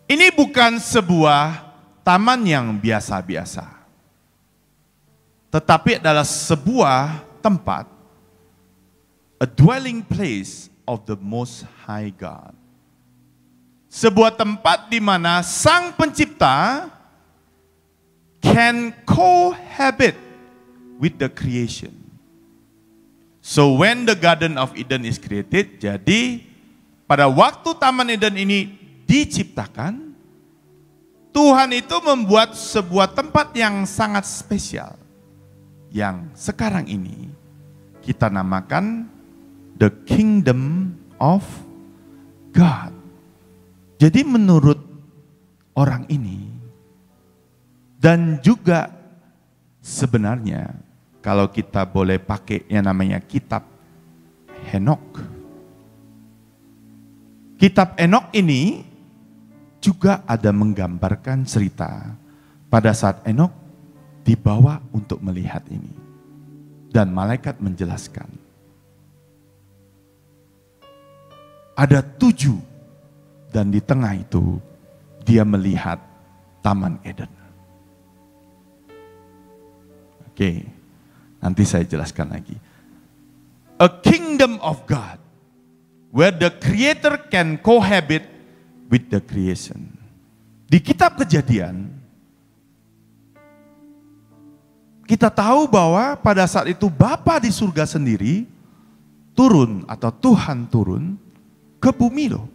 A: Ini bukan sebuah taman yang biasa-biasa, tetapi adalah sebuah tempat, a dwelling place of the Most High God. Sebuah tempat di mana Sang Pencipta can cohabit with the creation. So when the Garden of Eden is created, jadi pada waktu Taman Eden ini diciptakan, Tuhan itu membuat sebuah tempat yang sangat spesial, yang sekarang ini kita namakan the Kingdom of God. Jadi menurut orang ini, dan juga sebenarnya kalau kita boleh pakai yang namanya kitab Henokh. Kitab Henokh ini juga ada menggambarkan cerita pada saat Henokh dibawa untuk melihat ini. Dan malaikat menjelaskan. Ada 7 dan di tengah itu dia melihat Taman Eden. Oke, nanti saya jelaskan lagi. A kingdom of God, where the creator can cohabit with the creation. Di kitab Kejadian, kita tahu bahwa pada saat itu Bapa di surga sendiri turun atau Tuhan turun ke bumi loh.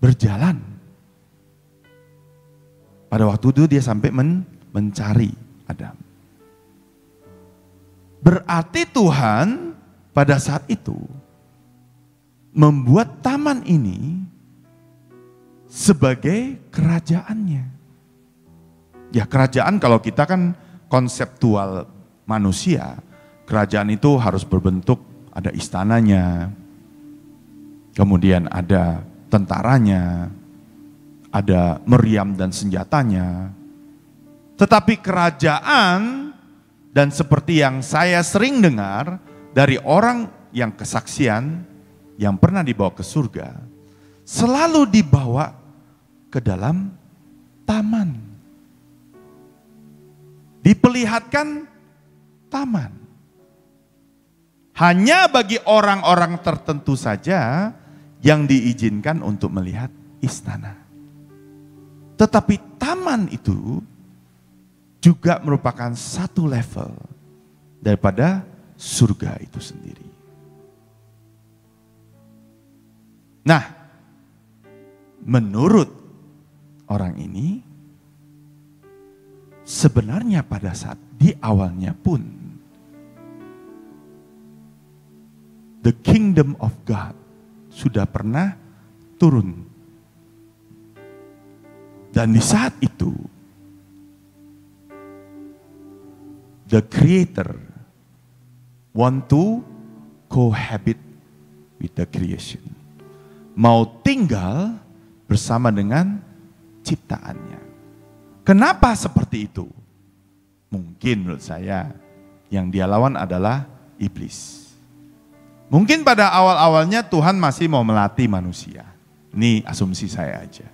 A: Berjalan. Pada waktu itu dia sampai mencari Adam. Berarti Tuhan pada saat itu membuat taman ini sebagai kerajaannya. Ya kerajaan kalau kita kan konseptual manusia, kerajaan itu harus berbentuk ada istananya, kemudian ada tentaranya, ada meriam dan senjatanya. Tetapi kerajaan, dan seperti yang saya sering dengar dari orang yang kesaksian, yang pernah dibawa ke surga, selalu dibawa ke dalam taman. Diperlihatkan taman. Hanya bagi orang-orang tertentu saja yang diizinkan untuk melihat istana. Tetapi taman itu juga merupakan satu level daripada surga itu sendiri. Nah, menurut orang ini, sebenarnya pada saat di awalnya pun, the kingdom of God sudah pernah turun. Dan di saat itu, the creator want to cohabit with the creation. Mau tinggal bersama dengan ciptaannya. Kenapa seperti itu? Mungkin menurut saya yang dia lawan adalah iblis. Mungkin pada awal-awalnya Tuhan masih mau melatih manusia. Ini asumsi saya aja.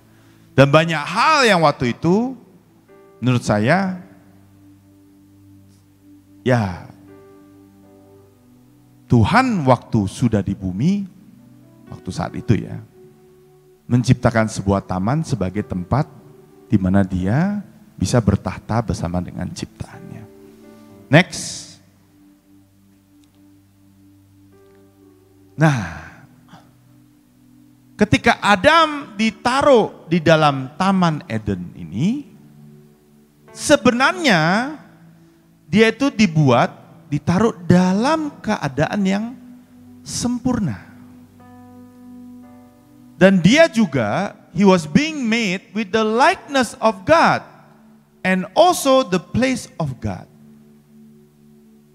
A: Dan banyak hal yang waktu itu menurut saya ya, Tuhan waktu sudah di bumi, waktu saat itu ya, menciptakan sebuah taman sebagai tempat di mana dia bisa bertahta bersama dengan ciptaannya. Next. Nah, ketika Adam ditaruh di dalam Taman Eden ini, sebenarnya dia itu ditaruh dalam keadaan yang sempurna. Dan dia juga, he was being made with the likeness of God and also the place of God.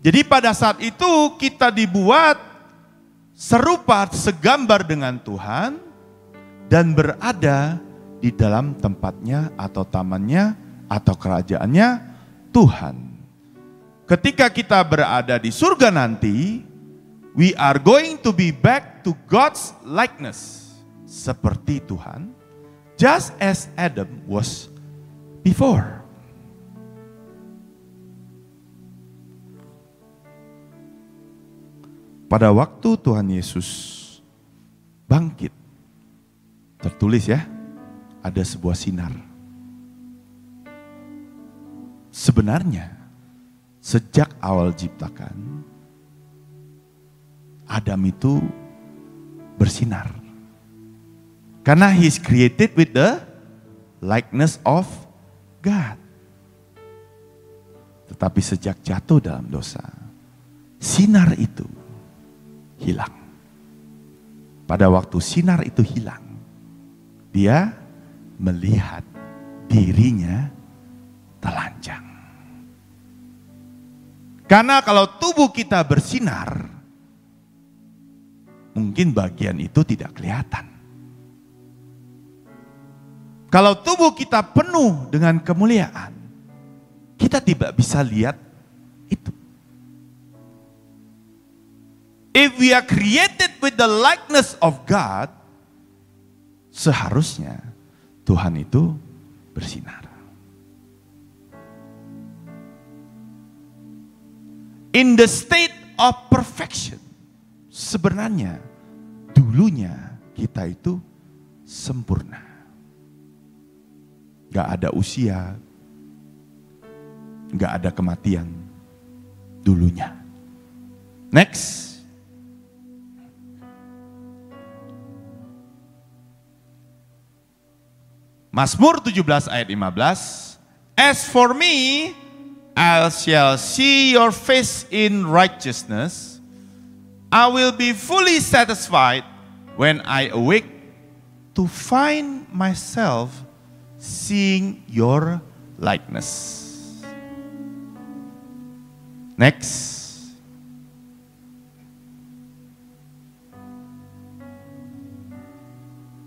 A: Jadi pada saat itu kita dibuat serupa, segambar dengan Tuhan, dan berada di dalam tempatnya atau tamannya atau kerajaannya Tuhan. Ketika kita berada di surga nanti, we are going to be back to God's likeness. Seperti Tuhan, just as Adam was before. Pada waktu Tuhan Yesus bangkit, tertulis ya, ada sebuah sinar. Sebenarnya, sejak awal ciptakan, Adam itu bersinar. Karena he is created with the likeness of God. Tetapi sejak jatuh dalam dosa, sinar itu hilang. Pada waktu sinar itu hilang, dia melihat dirinya telanjang. Karena kalau tubuh kita bersinar, mungkin bagian itu tidak kelihatan. Kalau tubuh kita penuh dengan kemuliaan, kita tidak bisa lihat itu. If we are created with the likeness of God, seharusnya Tuhan itu bersinar. In the state of perfection, sebenarnya dulunya kita itu sempurna. Gak ada usia, gak ada kematian dulunya. Next. Mazmur 17 ayat 15. As for me, I shall see your face in righteousness. I will be fully satisfied when I awake to find myself seeing your likeness. Next.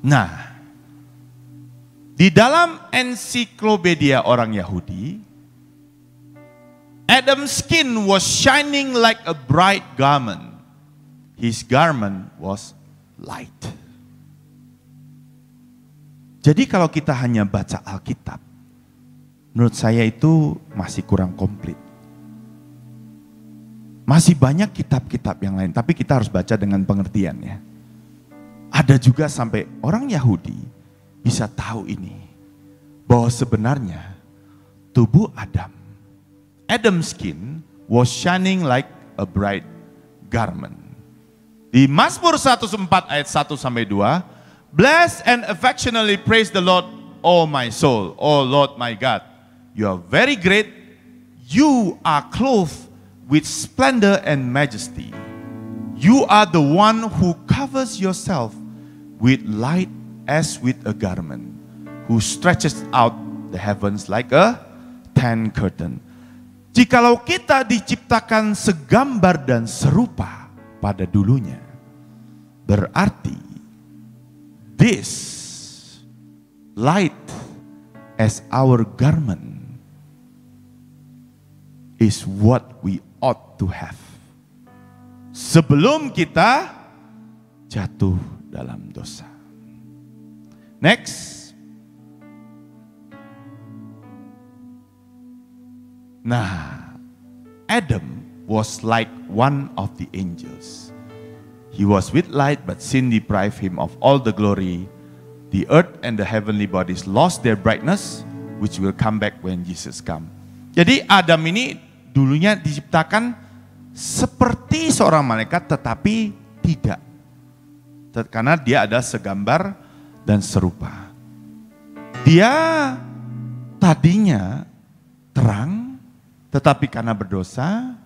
A: Nah, di dalam ensiklopedia orang Yahudi, Adam's skin was shining like a bright garment. His garment was light. Jadi kalau kita hanya baca Alkitab, menurut saya itu masih kurang komplit. Masih banyak kitab-kitab yang lain, tapi kita harus baca dengan pengertian ya. Ada juga sampai orang Yahudi bisa tahu ini, bahwa sebenarnya tubuh Adam's skin was shining like a bright garment. Di Mazmur 104 ayat 1 sampai 2, bless and affectionately praise the Lord, O my soul, O Lord my God. You are very great. You are clothed with splendor and majesty. You are the one who covers yourself with light as with a garment, who stretches out the heavens like a tent curtain. Jikalau kita diciptakan segambar dan serupa pada dulunya, berarti this light as our garment is what we ought to have sebelum kita jatuh dalam dosa. Next. Nah, Adam was like one of the angels. He was with light, but sin deprived him of all the glory. The earth and the heavenly bodies lost their brightness which will come back when Jesus come. Jadi Adam ini dulunya diciptakan seperti seorang malaikat tetapi tidak. Karena dia adalah segambar dan serupa. Dia tadinya terang, tetapi karena berdosa,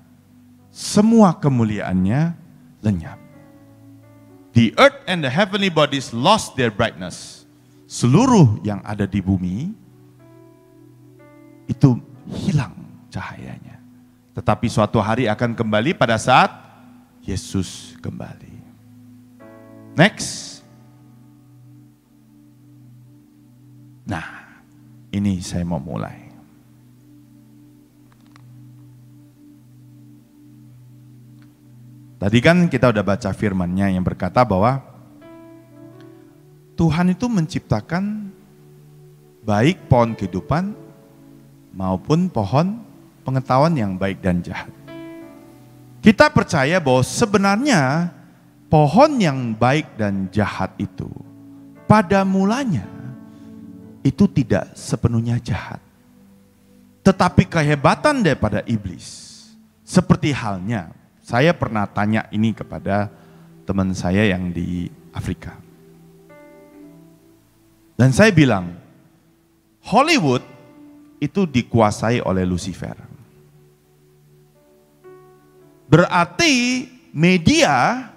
A: semua kemuliaannya lenyap. The earth and the heavenly bodies lost their brightness. Seluruh yang ada di bumi itu hilang cahayanya. Tetapi suatu hari akan kembali pada saat Yesus kembali. Next. Nah, ini saya mau mulai. Tadi kan kita udah baca firman-Nya yang berkata bahwa Tuhan itu menciptakan baik pohon kehidupan maupun pohon pengetahuan yang baik dan jahat. Kita percaya bahwa sebenarnya pohon yang baik dan jahat itu pada mulanya itu tidak sepenuhnya jahat. Tetapi kehebatan daripada iblis, seperti halnya, saya pernah tanya ini kepada teman saya yang di Afrika. Dan saya bilang, Hollywood itu dikuasai oleh Lucifer. Berarti media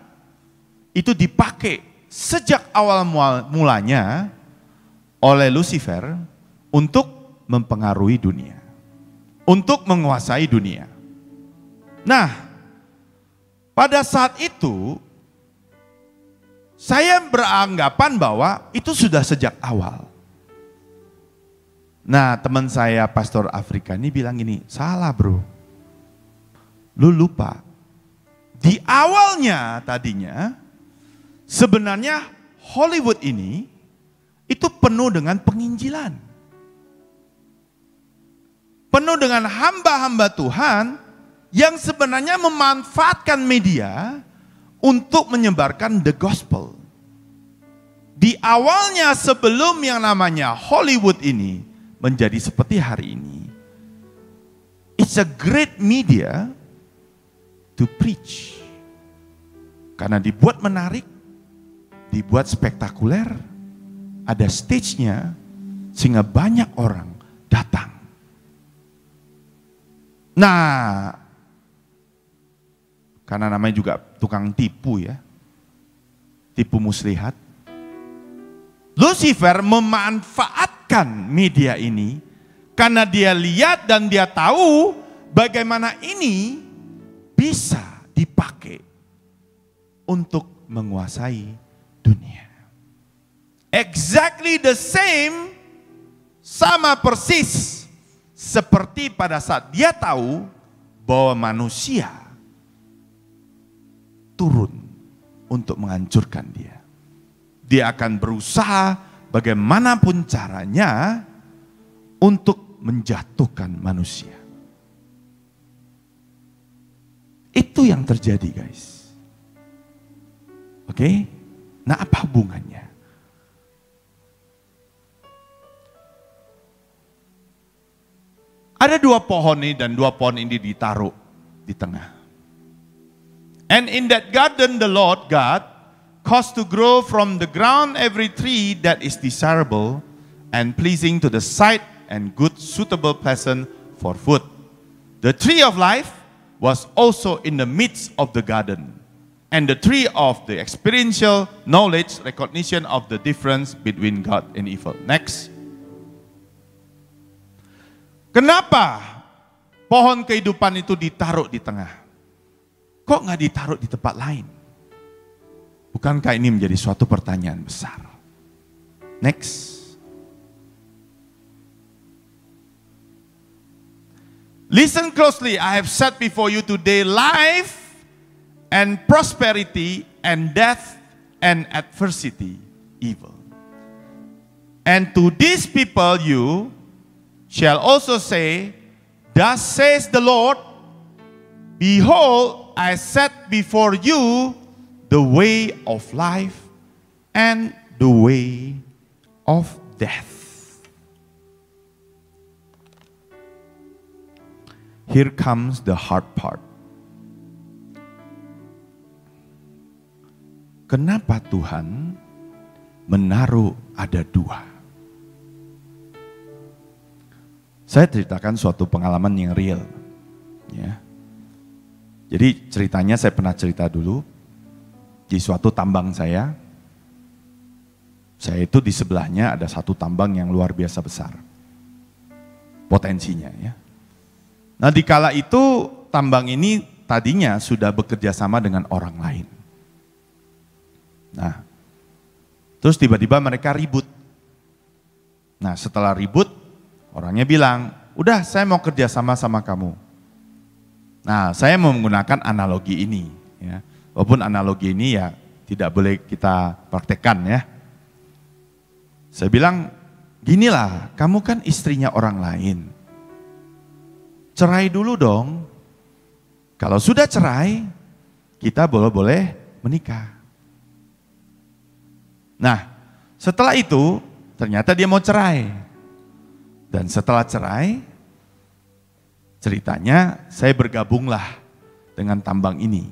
A: itu dipakai sejak awal mulanya oleh Lucifer untuk mempengaruhi dunia. Untuk menguasai dunia. Nah, pada saat itu saya beranggapan bahwa itu sudah sejak awal. Nah, teman saya pastor Afrika ini bilang gini, salah bro. Lu lupa. Di awalnya tadinya sebenarnya Hollywood ini itu penuh dengan penginjilan. Penuh dengan hamba-hamba Tuhan yang sebenarnya memanfaatkan media untuk menyebarkan the gospel. Di awalnya sebelum yang namanya Hollywood ini menjadi seperti hari ini, it's a great media to preach. Karena dibuat menarik, dibuat spektakuler, ada stage-nya sehingga banyak orang datang. Nah, karena namanya juga tukang tipu ya, tipu muslihat. Lucifer memanfaatkan media ini karena dia lihat dan dia tahu bagaimana ini bisa dipakai untuk menguasai dunia. Exactly the same, sama persis seperti pada saat dia tahu bahwa manusia turun untuk menghancurkan dia. Dia akan berusaha bagaimanapun caranya untuk menjatuhkan manusia. Itu yang terjadi guys. Oke? Nah, apa hubungannya? Ada dua pohon ini dan dua pohon ini ditaruh di tengah. And in that garden the Lord God caused to grow from the ground every tree that is desirable and pleasing to the sight and good, suitable, pleasant for food. The tree of life was also in the midst of the garden, and the tree of the experiential knowledge, recognition of the difference between God and evil. Next. Kenapa pohon kehidupan itu ditaruh di tengah? Kok nggak ditaruh di tempat lain? Bukankah ini menjadi suatu pertanyaan besar? Next. Listen closely, I have set before you today life and prosperity and death and adversity, evil. And to these people you shall also say, thus says the Lord, behold, I set before you the way of life and the way of death. here comes the hard part. Kenapa Tuhan menaruh ada dua? Saya ceritakan suatu pengalaman yang real. Ya. Jadi ceritanya saya pernah cerita dulu di suatu tambang saya. Saya itu di sebelahnya ada satu tambang yang luar biasa besar. Potensinya ya. Nah di kala itu tambang ini tadinya sudah bekerja sama dengan orang lain. Nah, terus tiba-tiba mereka ribut. Nah setelah ribut, orangnya bilang, udah saya mau kerja sama kamu. Nah saya mau menggunakan analogi ini. Ya. Walaupun analogi ini ya tidak boleh kita praktekkan ya. Saya bilang, ginilah kamu kan istrinya orang lain. Cerai dulu dong. Kalau sudah cerai, kita boleh menikah. Nah, setelah itu ternyata dia mau cerai. Dan setelah cerai, ceritanya saya bergabunglah dengan tambang ini.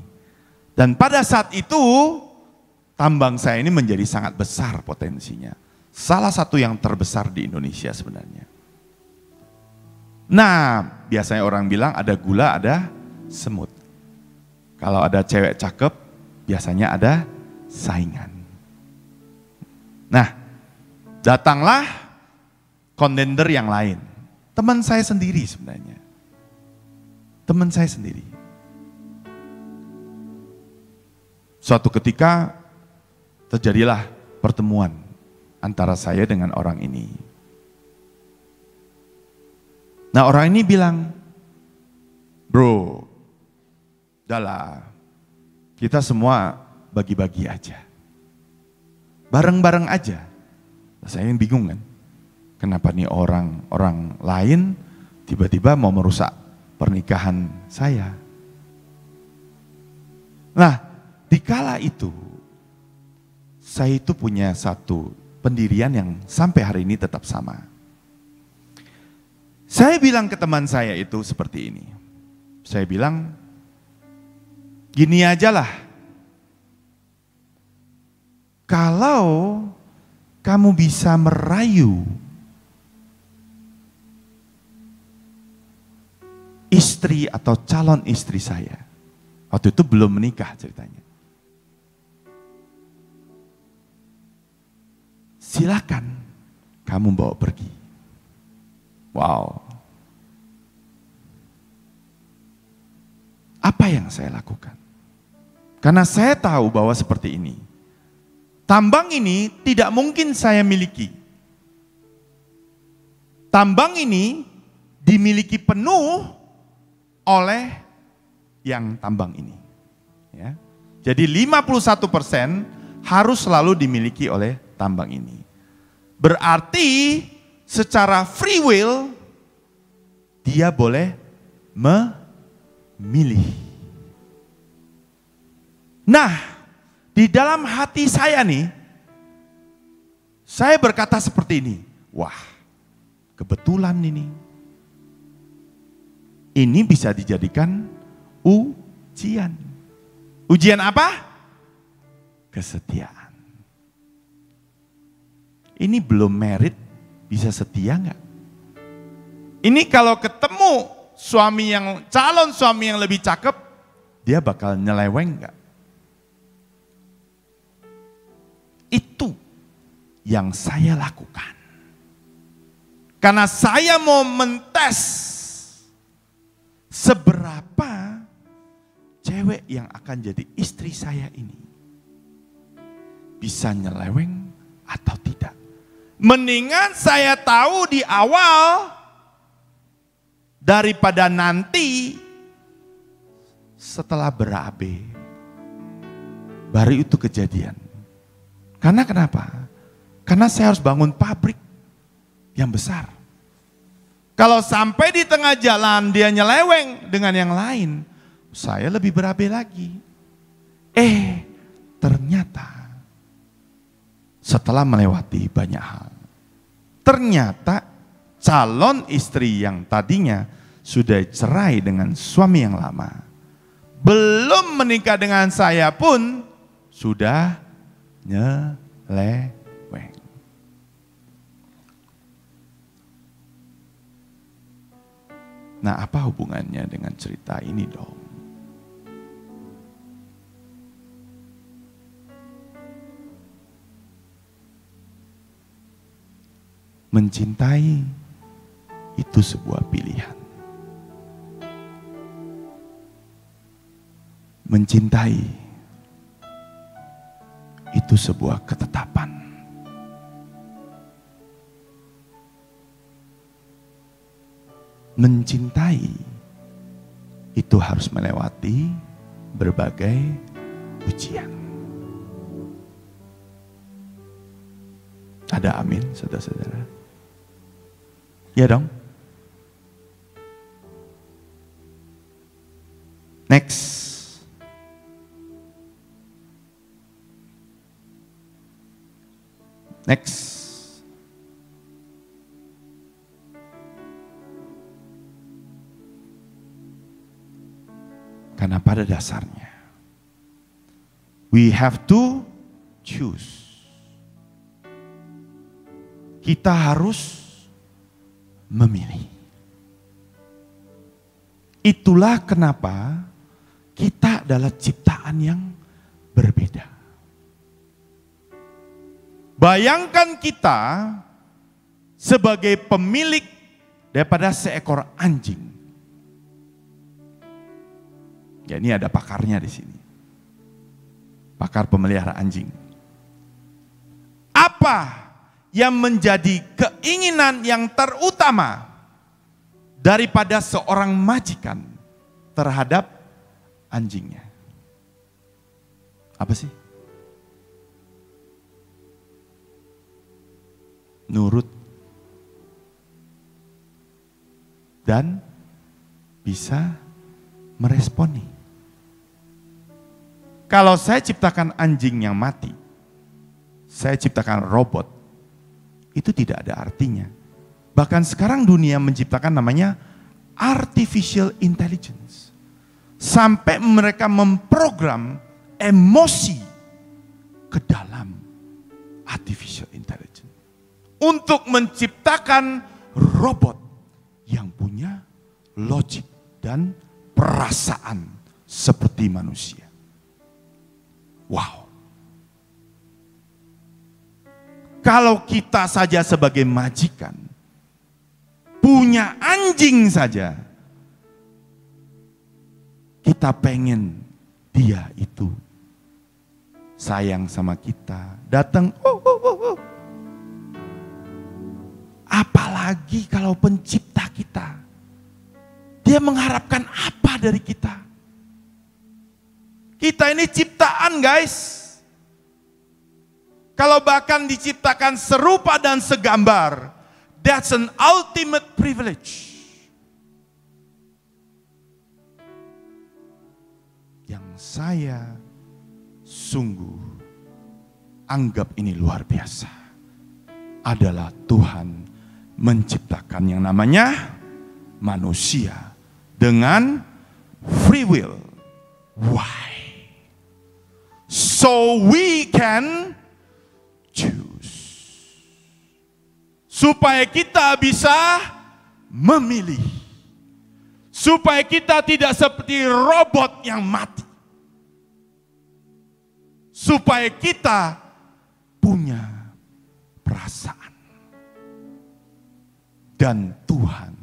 A: Dan pada saat itu, tambang saya ini menjadi sangat besar potensinya. Salah satu yang terbesar di Indonesia sebenarnya. Nah, biasanya orang bilang ada gula, ada semut. Kalau ada cewek cakep, biasanya ada saingan. Nah, datanglah kontender yang lain. Teman saya sendiri sebenarnya. Teman saya sendiri. Suatu ketika terjadilah pertemuan antara saya dengan orang ini. Nah orang ini bilang, bro, udahlah, kita semua bagi-bagi aja. Bareng-bareng aja. Saya yang bingung kan, kenapa nih orang lain tiba-tiba mau merusak pernikahan saya. Nah, di kala itu, saya itu punya satu pendirian yang sampai hari ini tetap sama. Saya bilang ke teman saya itu seperti ini. Saya bilang, gini aja lah. Kalau kamu bisa merayu istri atau calon istri saya, waktu itu belum menikah ceritanya. Silakan kamu bawa pergi. Wow. Apa yang saya lakukan? Karena saya tahu bahwa seperti ini. Tambang ini tidak mungkin saya miliki. Tambang ini dimiliki penuh oleh yang tambang ini. Ya. Jadi 51% harus selalu dimiliki oleh tambang ini. Berarti secara free will dia boleh memilih. Nah, di dalam hati saya nih, saya berkata seperti ini, wah kebetulan ini. Ini bisa dijadikan ujian. Ujian apa? Kesetiaan. Ini belum merit, bisa setia nggak? Ini kalau ketemu calon suami yang lebih cakep, dia bakal nyeleweng nggak? Itu yang saya lakukan. Karena saya mau mentes seberapa cewek yang akan jadi istri saya ini bisa nyeleweng atau tidak. Mendingan saya tahu di awal daripada nanti setelah berabe baru itu kejadian. Karena kenapa? Karena saya harus bangun pabrik yang besar. Kalau sampai di tengah jalan dia nyeleweng dengan yang lain, saya lebih berabe lagi. Ternyata setelah melewati banyak hal, ternyata calon istri yang tadinya sudah cerai dengan suami yang lama, belum menikah dengan saya pun sudah nyeleweng. Nah, apa hubungannya dengan cerita ini dong? Mencintai itu sebuah pilihan. Mencintai itu sebuah ketetapan. Mencintai itu harus melewati berbagai ujian. Ada amin, saudara-saudara? Ya dong. Next. Karena pada dasarnya, we have to choose. Kita harus memilih. Itulah kenapa kita adalah ciptaan yang berbeda. Bayangkan kita sebagai pemilik daripada seekor anjing. Ya, ini ada pakarnya di sini. Pakar pemelihara anjing. Apa yang menjadi keinginan yang terutama daripada seorang majikan terhadap anjingnya? Apa sih? Nurut dan bisa meresponi. Kalau saya ciptakan anjing yang mati, saya ciptakan robot, itu tidak ada artinya. Bahkan sekarang dunia menciptakan namanya artificial intelligence. Sampai mereka memprogram emosi ke dalam artificial intelligence. Untuk menciptakan robot yang punya logik dan perasaan seperti manusia. Wow. Kalau kita saja sebagai majikan punya anjing saja, kita pengen dia itu sayang sama kita, datang. Apalagi kalau pencipta kita, dia mengharapkan apa dari kita? Kita ini ciptaan, guys. Kalau bahkan diciptakan serupa dan segambar, that's an ultimate privilege. Yang saya sungguh anggap ini luar biasa adalah Tuhan menciptakan yang namanya manusia dengan free will. Why? So we can choose. Supaya kita bisa memilih. Supaya kita tidak seperti robot yang mati. Supaya kita punya perasaan. Dan Tuhan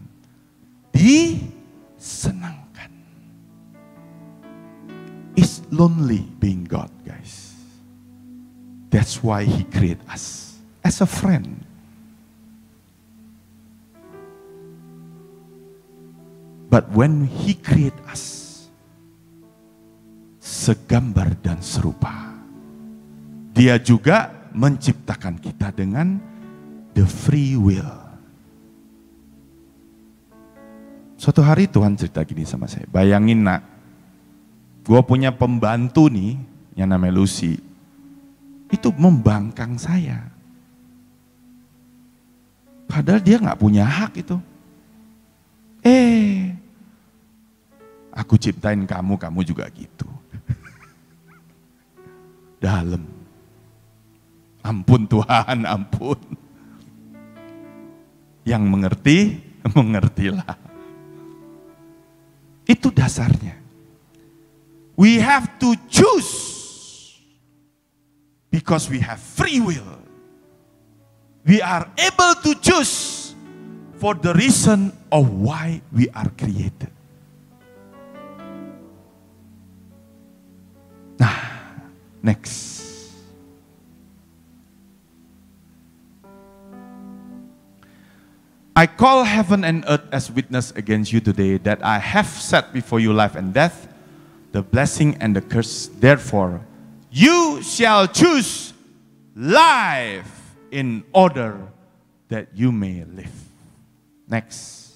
A: disenangkan. It's lonely being God, guys. That's why He created us as a friend. But when He created us segambar dan serupa, Dia juga menciptakan kita dengan the free will. Suatu hari Tuhan cerita gini sama saya, bayangin nak, gue punya pembantu nih, yang namanya Lucy, itu membangkang saya. Padahal dia gak punya hak itu. ciptain kamu, kamu juga gitu. Dalam. Ampun Tuhan, ampun. Yang mengerti, mengertilah. Itu dasarnya. We have to choose because we have free will. We are able to choose for the reason of why we are created. Nah, next. I call heaven and earth as witness against you today that I have set before you life and death, the blessing and the curse. Therefore, you shall choose life in order that you may live. Next.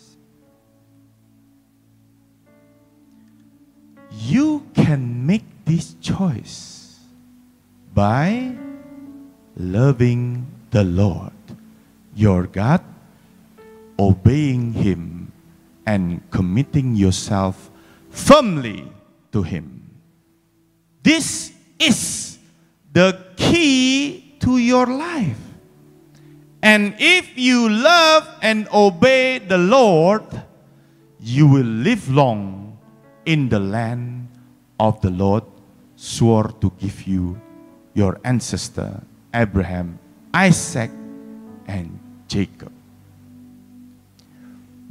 A: You can make this choice by loving the Lord, your God, obeying Him, and committing yourself firmly to Him. This is the key to your life. And if you love and obey the Lord, you will live long in the land of the Lord swore to give you, your ancestor Abraham, Isaac, and Jacob.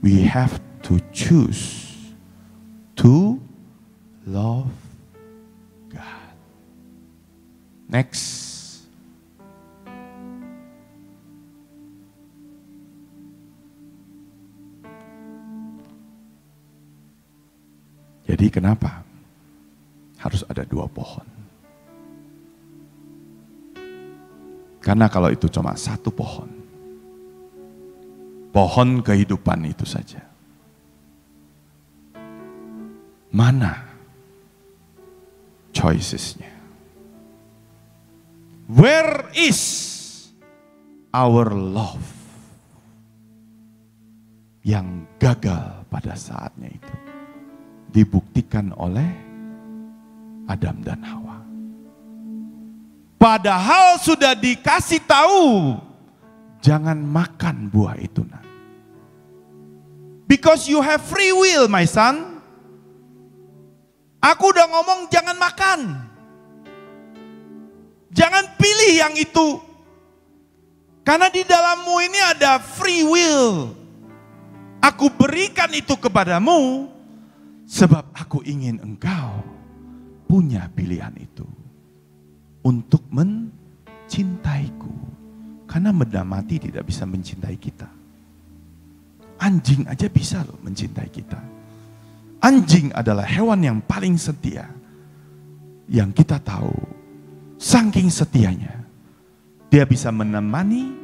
A: We have to choose to love God. Next. Jadi kenapa harus ada 2 pohon? Karena kalau itu cuma 1 pohon, pohon kehidupan itu saja, mana choicesnya? Where is our love yang gagal pada saatnya itu? Dibuktikan oleh Adam dan Hawa. Padahal sudah dikasih tahu, jangan makan buah itu, nak. Because you have free will, my son. Aku udah ngomong jangan makan. Jangan pilih yang itu. Karena di dalammu ini ada free will. Aku berikan itu kepadamu sebab aku ingin engkau punya pilihan itu untuk mencintaiku. Karena benda mati tidak bisa mencintai kita. Anjing aja bisa loh mencintai kita. Anjing adalah hewan yang paling setia. Yang kita tahu, saking setianya, dia bisa menemani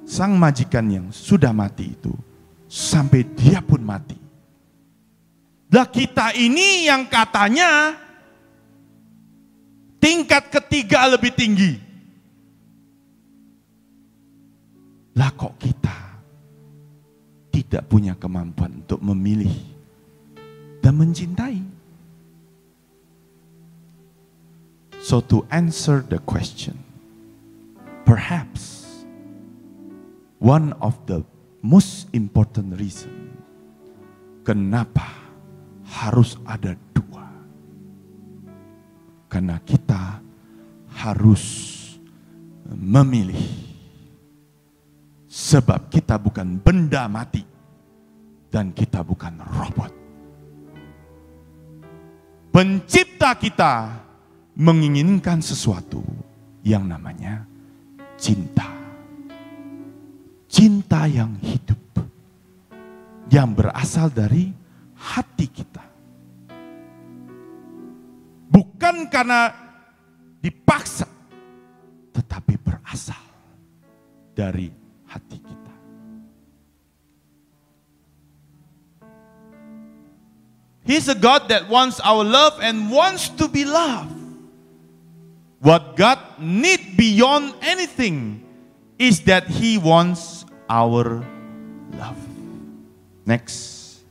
A: sang majikan yang sudah mati itu sampai dia pun mati. Lah kita ini yang katanya tingkat ketiga lebih tinggi. Lah kok kita tidak punya kemampuan untuk memilih dan mencintai? So to answer the question, perhaps one of the most important reason kenapa harus ada 2. Karena kita harus memilih. Sebab kita bukan benda mati. Dan kita bukan robot. Pencipta kita menginginkan sesuatu yang namanya cinta. Cinta yang hidup. Yang berasal dari hati kita. Bukan karena dipaksa, tetapi berasal dari hati kita. He's a God that wants our love and wants to be loved. What God needs beyond anything is that He wants our love. Next.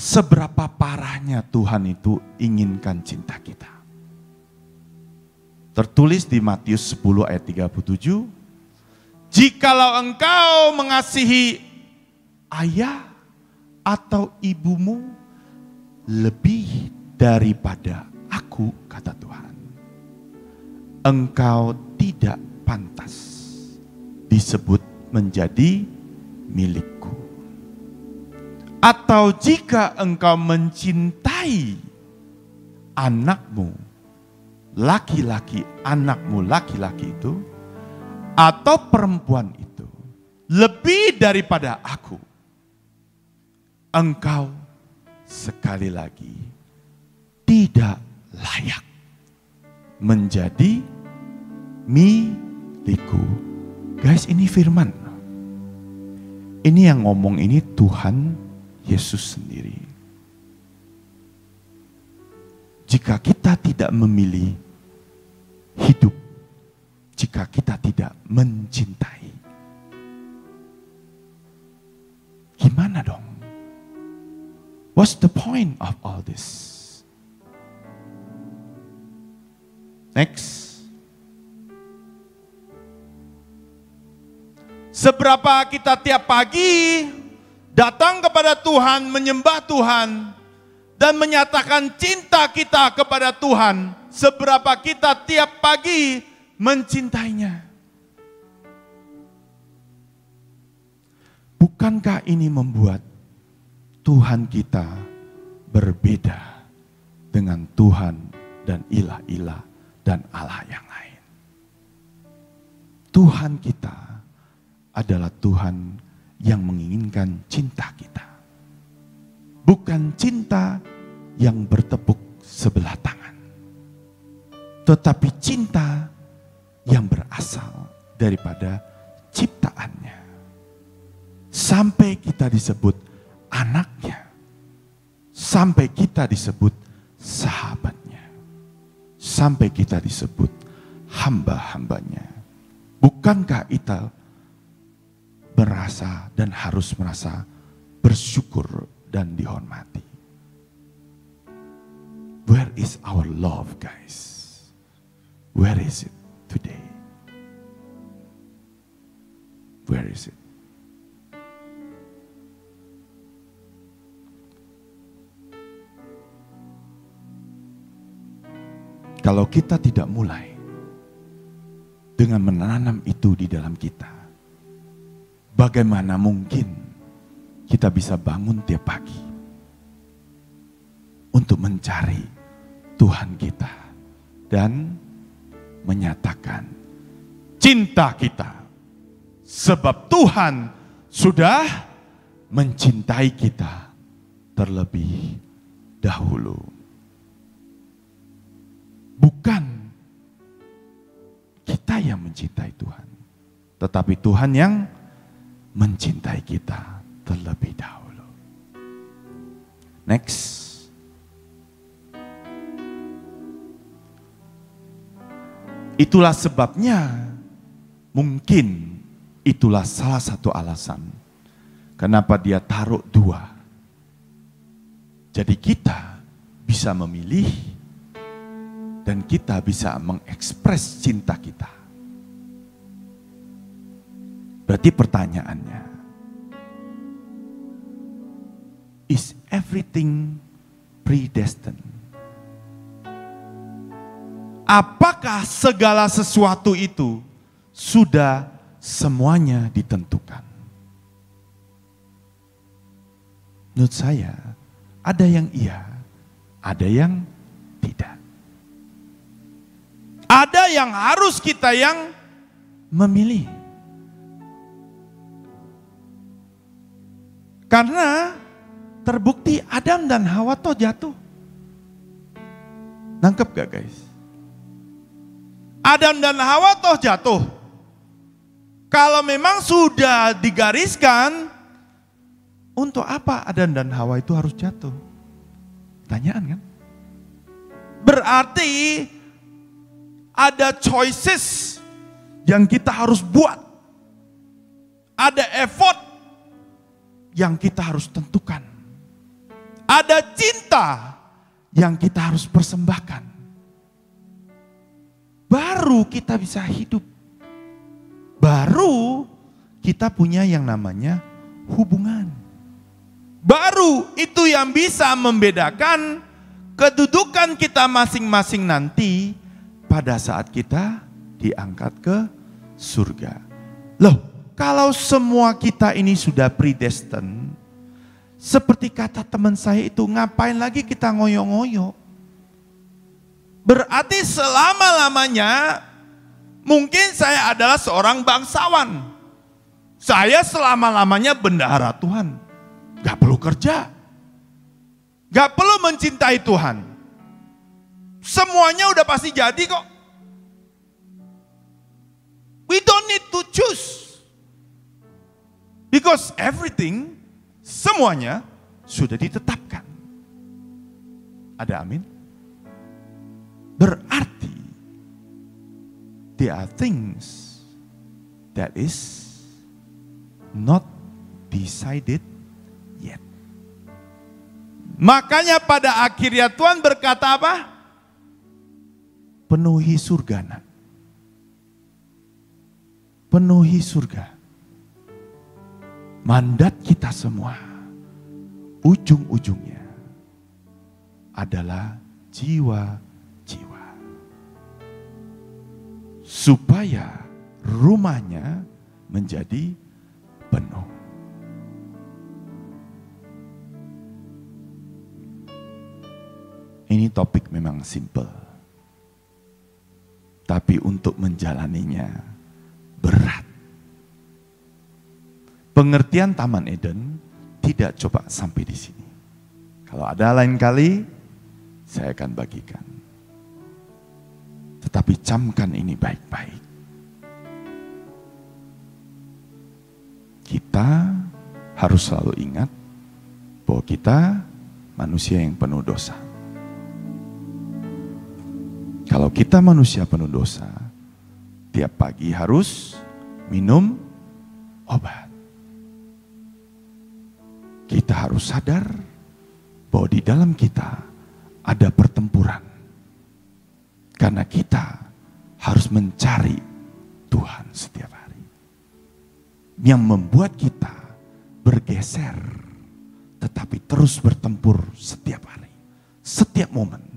A: seberapa parahnya Tuhan itu inginkan cinta kita. Tertulis di Matius 10 ayat 37, jikalau engkau mengasihi ayah atau ibumu lebih daripada aku, kata Tuhan, engkau tidak pantas disebut menjadi milikku. Atau jika engkau mencintai anakmu laki-laki, anakmu laki-laki itu, atau perempuan itu, lebih daripada aku, engkau sekali lagi tidak layak menjadi milikku. Guys, ini firman. Ini yang ngomong ini Tuhan Yesus sendiri. Jika kita tidak memilih hidup, jika kita tidak mencintai, gimana dong? What's the point of all this? Next. Seberapa kita tiap pagi datang kepada Tuhan, menyembah Tuhan, dan menyatakan cinta kita kepada Tuhan, seberapa kita tiap pagi mencintainya. Bukankah ini membuat Tuhan kita berbeda dengan Tuhan dan ilah-ilah dan Allah yang lain? Tuhan kita adalah Tuhan yang menginginkan cinta kita. Bukan cinta yang bertepuk sebelah tangan, tetapi cinta yang berasal daripada ciptaannya. Sampai kita disebut anaknya, sampai kita disebut sahabatnya, sampai kita disebut hamba-hambanya. Bukankah kita merasa dan harus merasa bersyukur dan dihormati? Where is our love, guys? Where is it today? Where is it? Kalau kita tidak mulai dengan menanam itu di dalam kita, bagaimana mungkin kita bisa bangun tiap pagi untuk mencari Tuhan kita dan menyatakan cinta kita, sebab Tuhan sudah mencintai kita terlebih dahulu. Bukan kita yang mencintai Tuhan, tetapi Tuhan yang mencintai kita terlebih dahulu. Next. Itulah sebabnya, mungkin itulah salah satu alasan kenapa dia taruh dua. Jadi kita bisa memilih dan kita bisa mengekspres cinta kita. Berarti pertanyaannya, is everything predestined? Apakah segala sesuatu itu sudah semuanya ditentukan? Menurut saya, ada yang iya, ada yang tidak. Ada yang harus kita yang memilih. Karena terbukti Adam dan Hawa toh jatuh. Nangkep gak guys? Adam dan Hawa toh jatuh. Kalau memang sudah digariskan, untuk apa Adam dan Hawa itu harus jatuh? Pertanyaan kan? Berarti ada choices yang kita harus buat. Ada effort yang kita harus tentukan. Ada cinta yang kita harus persembahkan. Baru kita bisa hidup. Baru kita punya yang namanya hubungan. Baru itu yang bisa membedakan kedudukan kita masing-masing nanti pada saat kita diangkat ke surga. Loh, kalau semua kita ini sudah predestined, seperti kata teman saya itu, ngapain lagi kita ngoyo-ngoyo? Berarti selama-lamanya mungkin saya adalah seorang bangsawan. Saya selama-lamanya bendahara Tuhan. Gak perlu kerja. Gak perlu mencintai Tuhan. Semuanya udah pasti jadi kok. We don't need to choose. Because everything, semuanya sudah ditetapkan. Ada amin? Berarti there are things that is not decided yet. Makanya pada akhirnya Tuhan berkata apa? Penuhi surga, nak. Penuhi surga. Mandat kita semua, ujung-ujungnya adalah jiwa-jiwa. Supaya rumahnya menjadi penuh. Ini topik memang simple. Tapi untuk menjalaninya berat. Pengertian Taman Eden tidak coba sampai di sini. Kalau ada lain kali, saya akan bagikan. Tetapi camkan ini baik-baik. Kita harus selalu ingat bahwa kita manusia yang penuh dosa. Kalau kita manusia penuh dosa, tiap pagi harus minum obat. Kita harus sadar bahwa di dalam kita ada pertempuran. Karena kita harus mencari Tuhan setiap hari. Yang membuat kita bergeser, tetapi terus bertempur setiap hari. Setiap momen.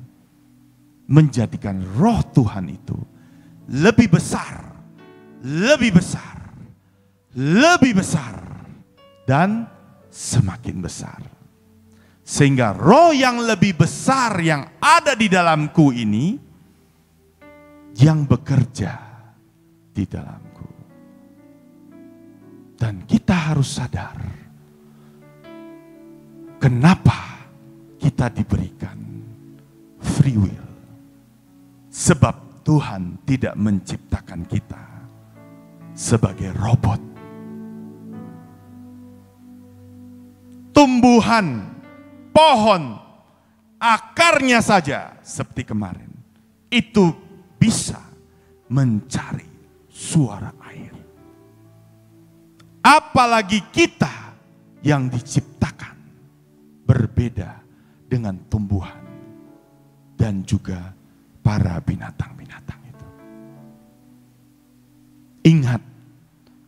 A: Menjadikan roh Tuhan itu lebih besar, lebih besar, lebih besar, dan semakin besar. Sehingga roh yang lebih besar yang ada di dalamku ini, yang bekerja di dalamku. Dan kita harus sadar, kenapa kita diberikan free will. Sebab Tuhan tidak menciptakan kita sebagai robot. Tumbuhan, pohon, akarnya saja seperti kemarin. Itu bisa mencari suara air. Apalagi kita yang diciptakan berbeda dengan tumbuhan dan juga para binatang-binatang itu. Ingat,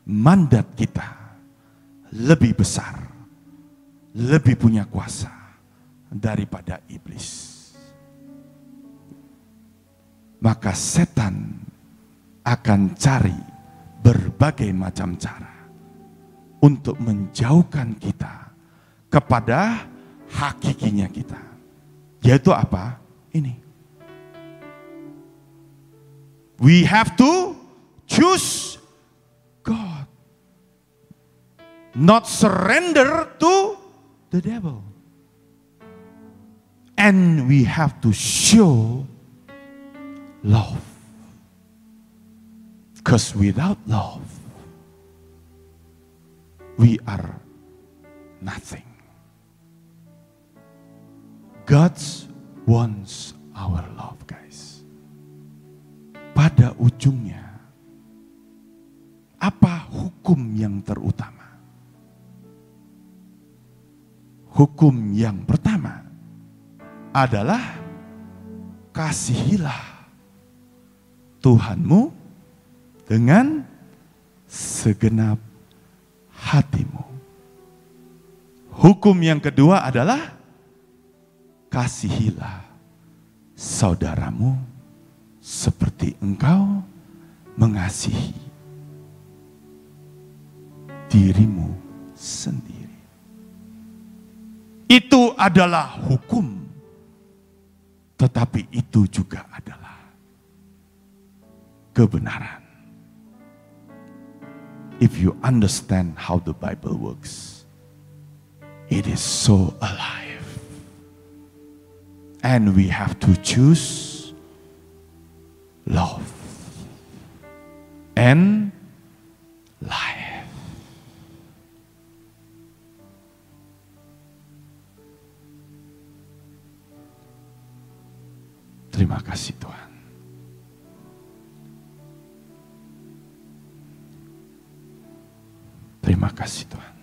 A: mandat kita lebih besar, lebih punya kuasa daripada iblis. Maka setan akan cari berbagai macam cara untuk menjauhkan kita kepada hakikinya kita. Yaitu apa? Ini. We have to choose God. Not surrender to the devil. And we have to show love. Because without love, we are nothing. God wants our love, guys. Pada ujungnya, apa hukum yang terutama? Hukum yang pertama, adalah kasihilah Tuhanmu dengan segenap hatimu. Hukum yang kedua adalah kasihilah saudaramu seperti engkau mengasihi dirimu sendiri. Itu adalah hukum, tetapi itu juga adalah kebenaran. If you understand how the Bible works, it is so alive. And we have to choose love and life. Terima kasih Tuhan. Terima kasih Tuhan.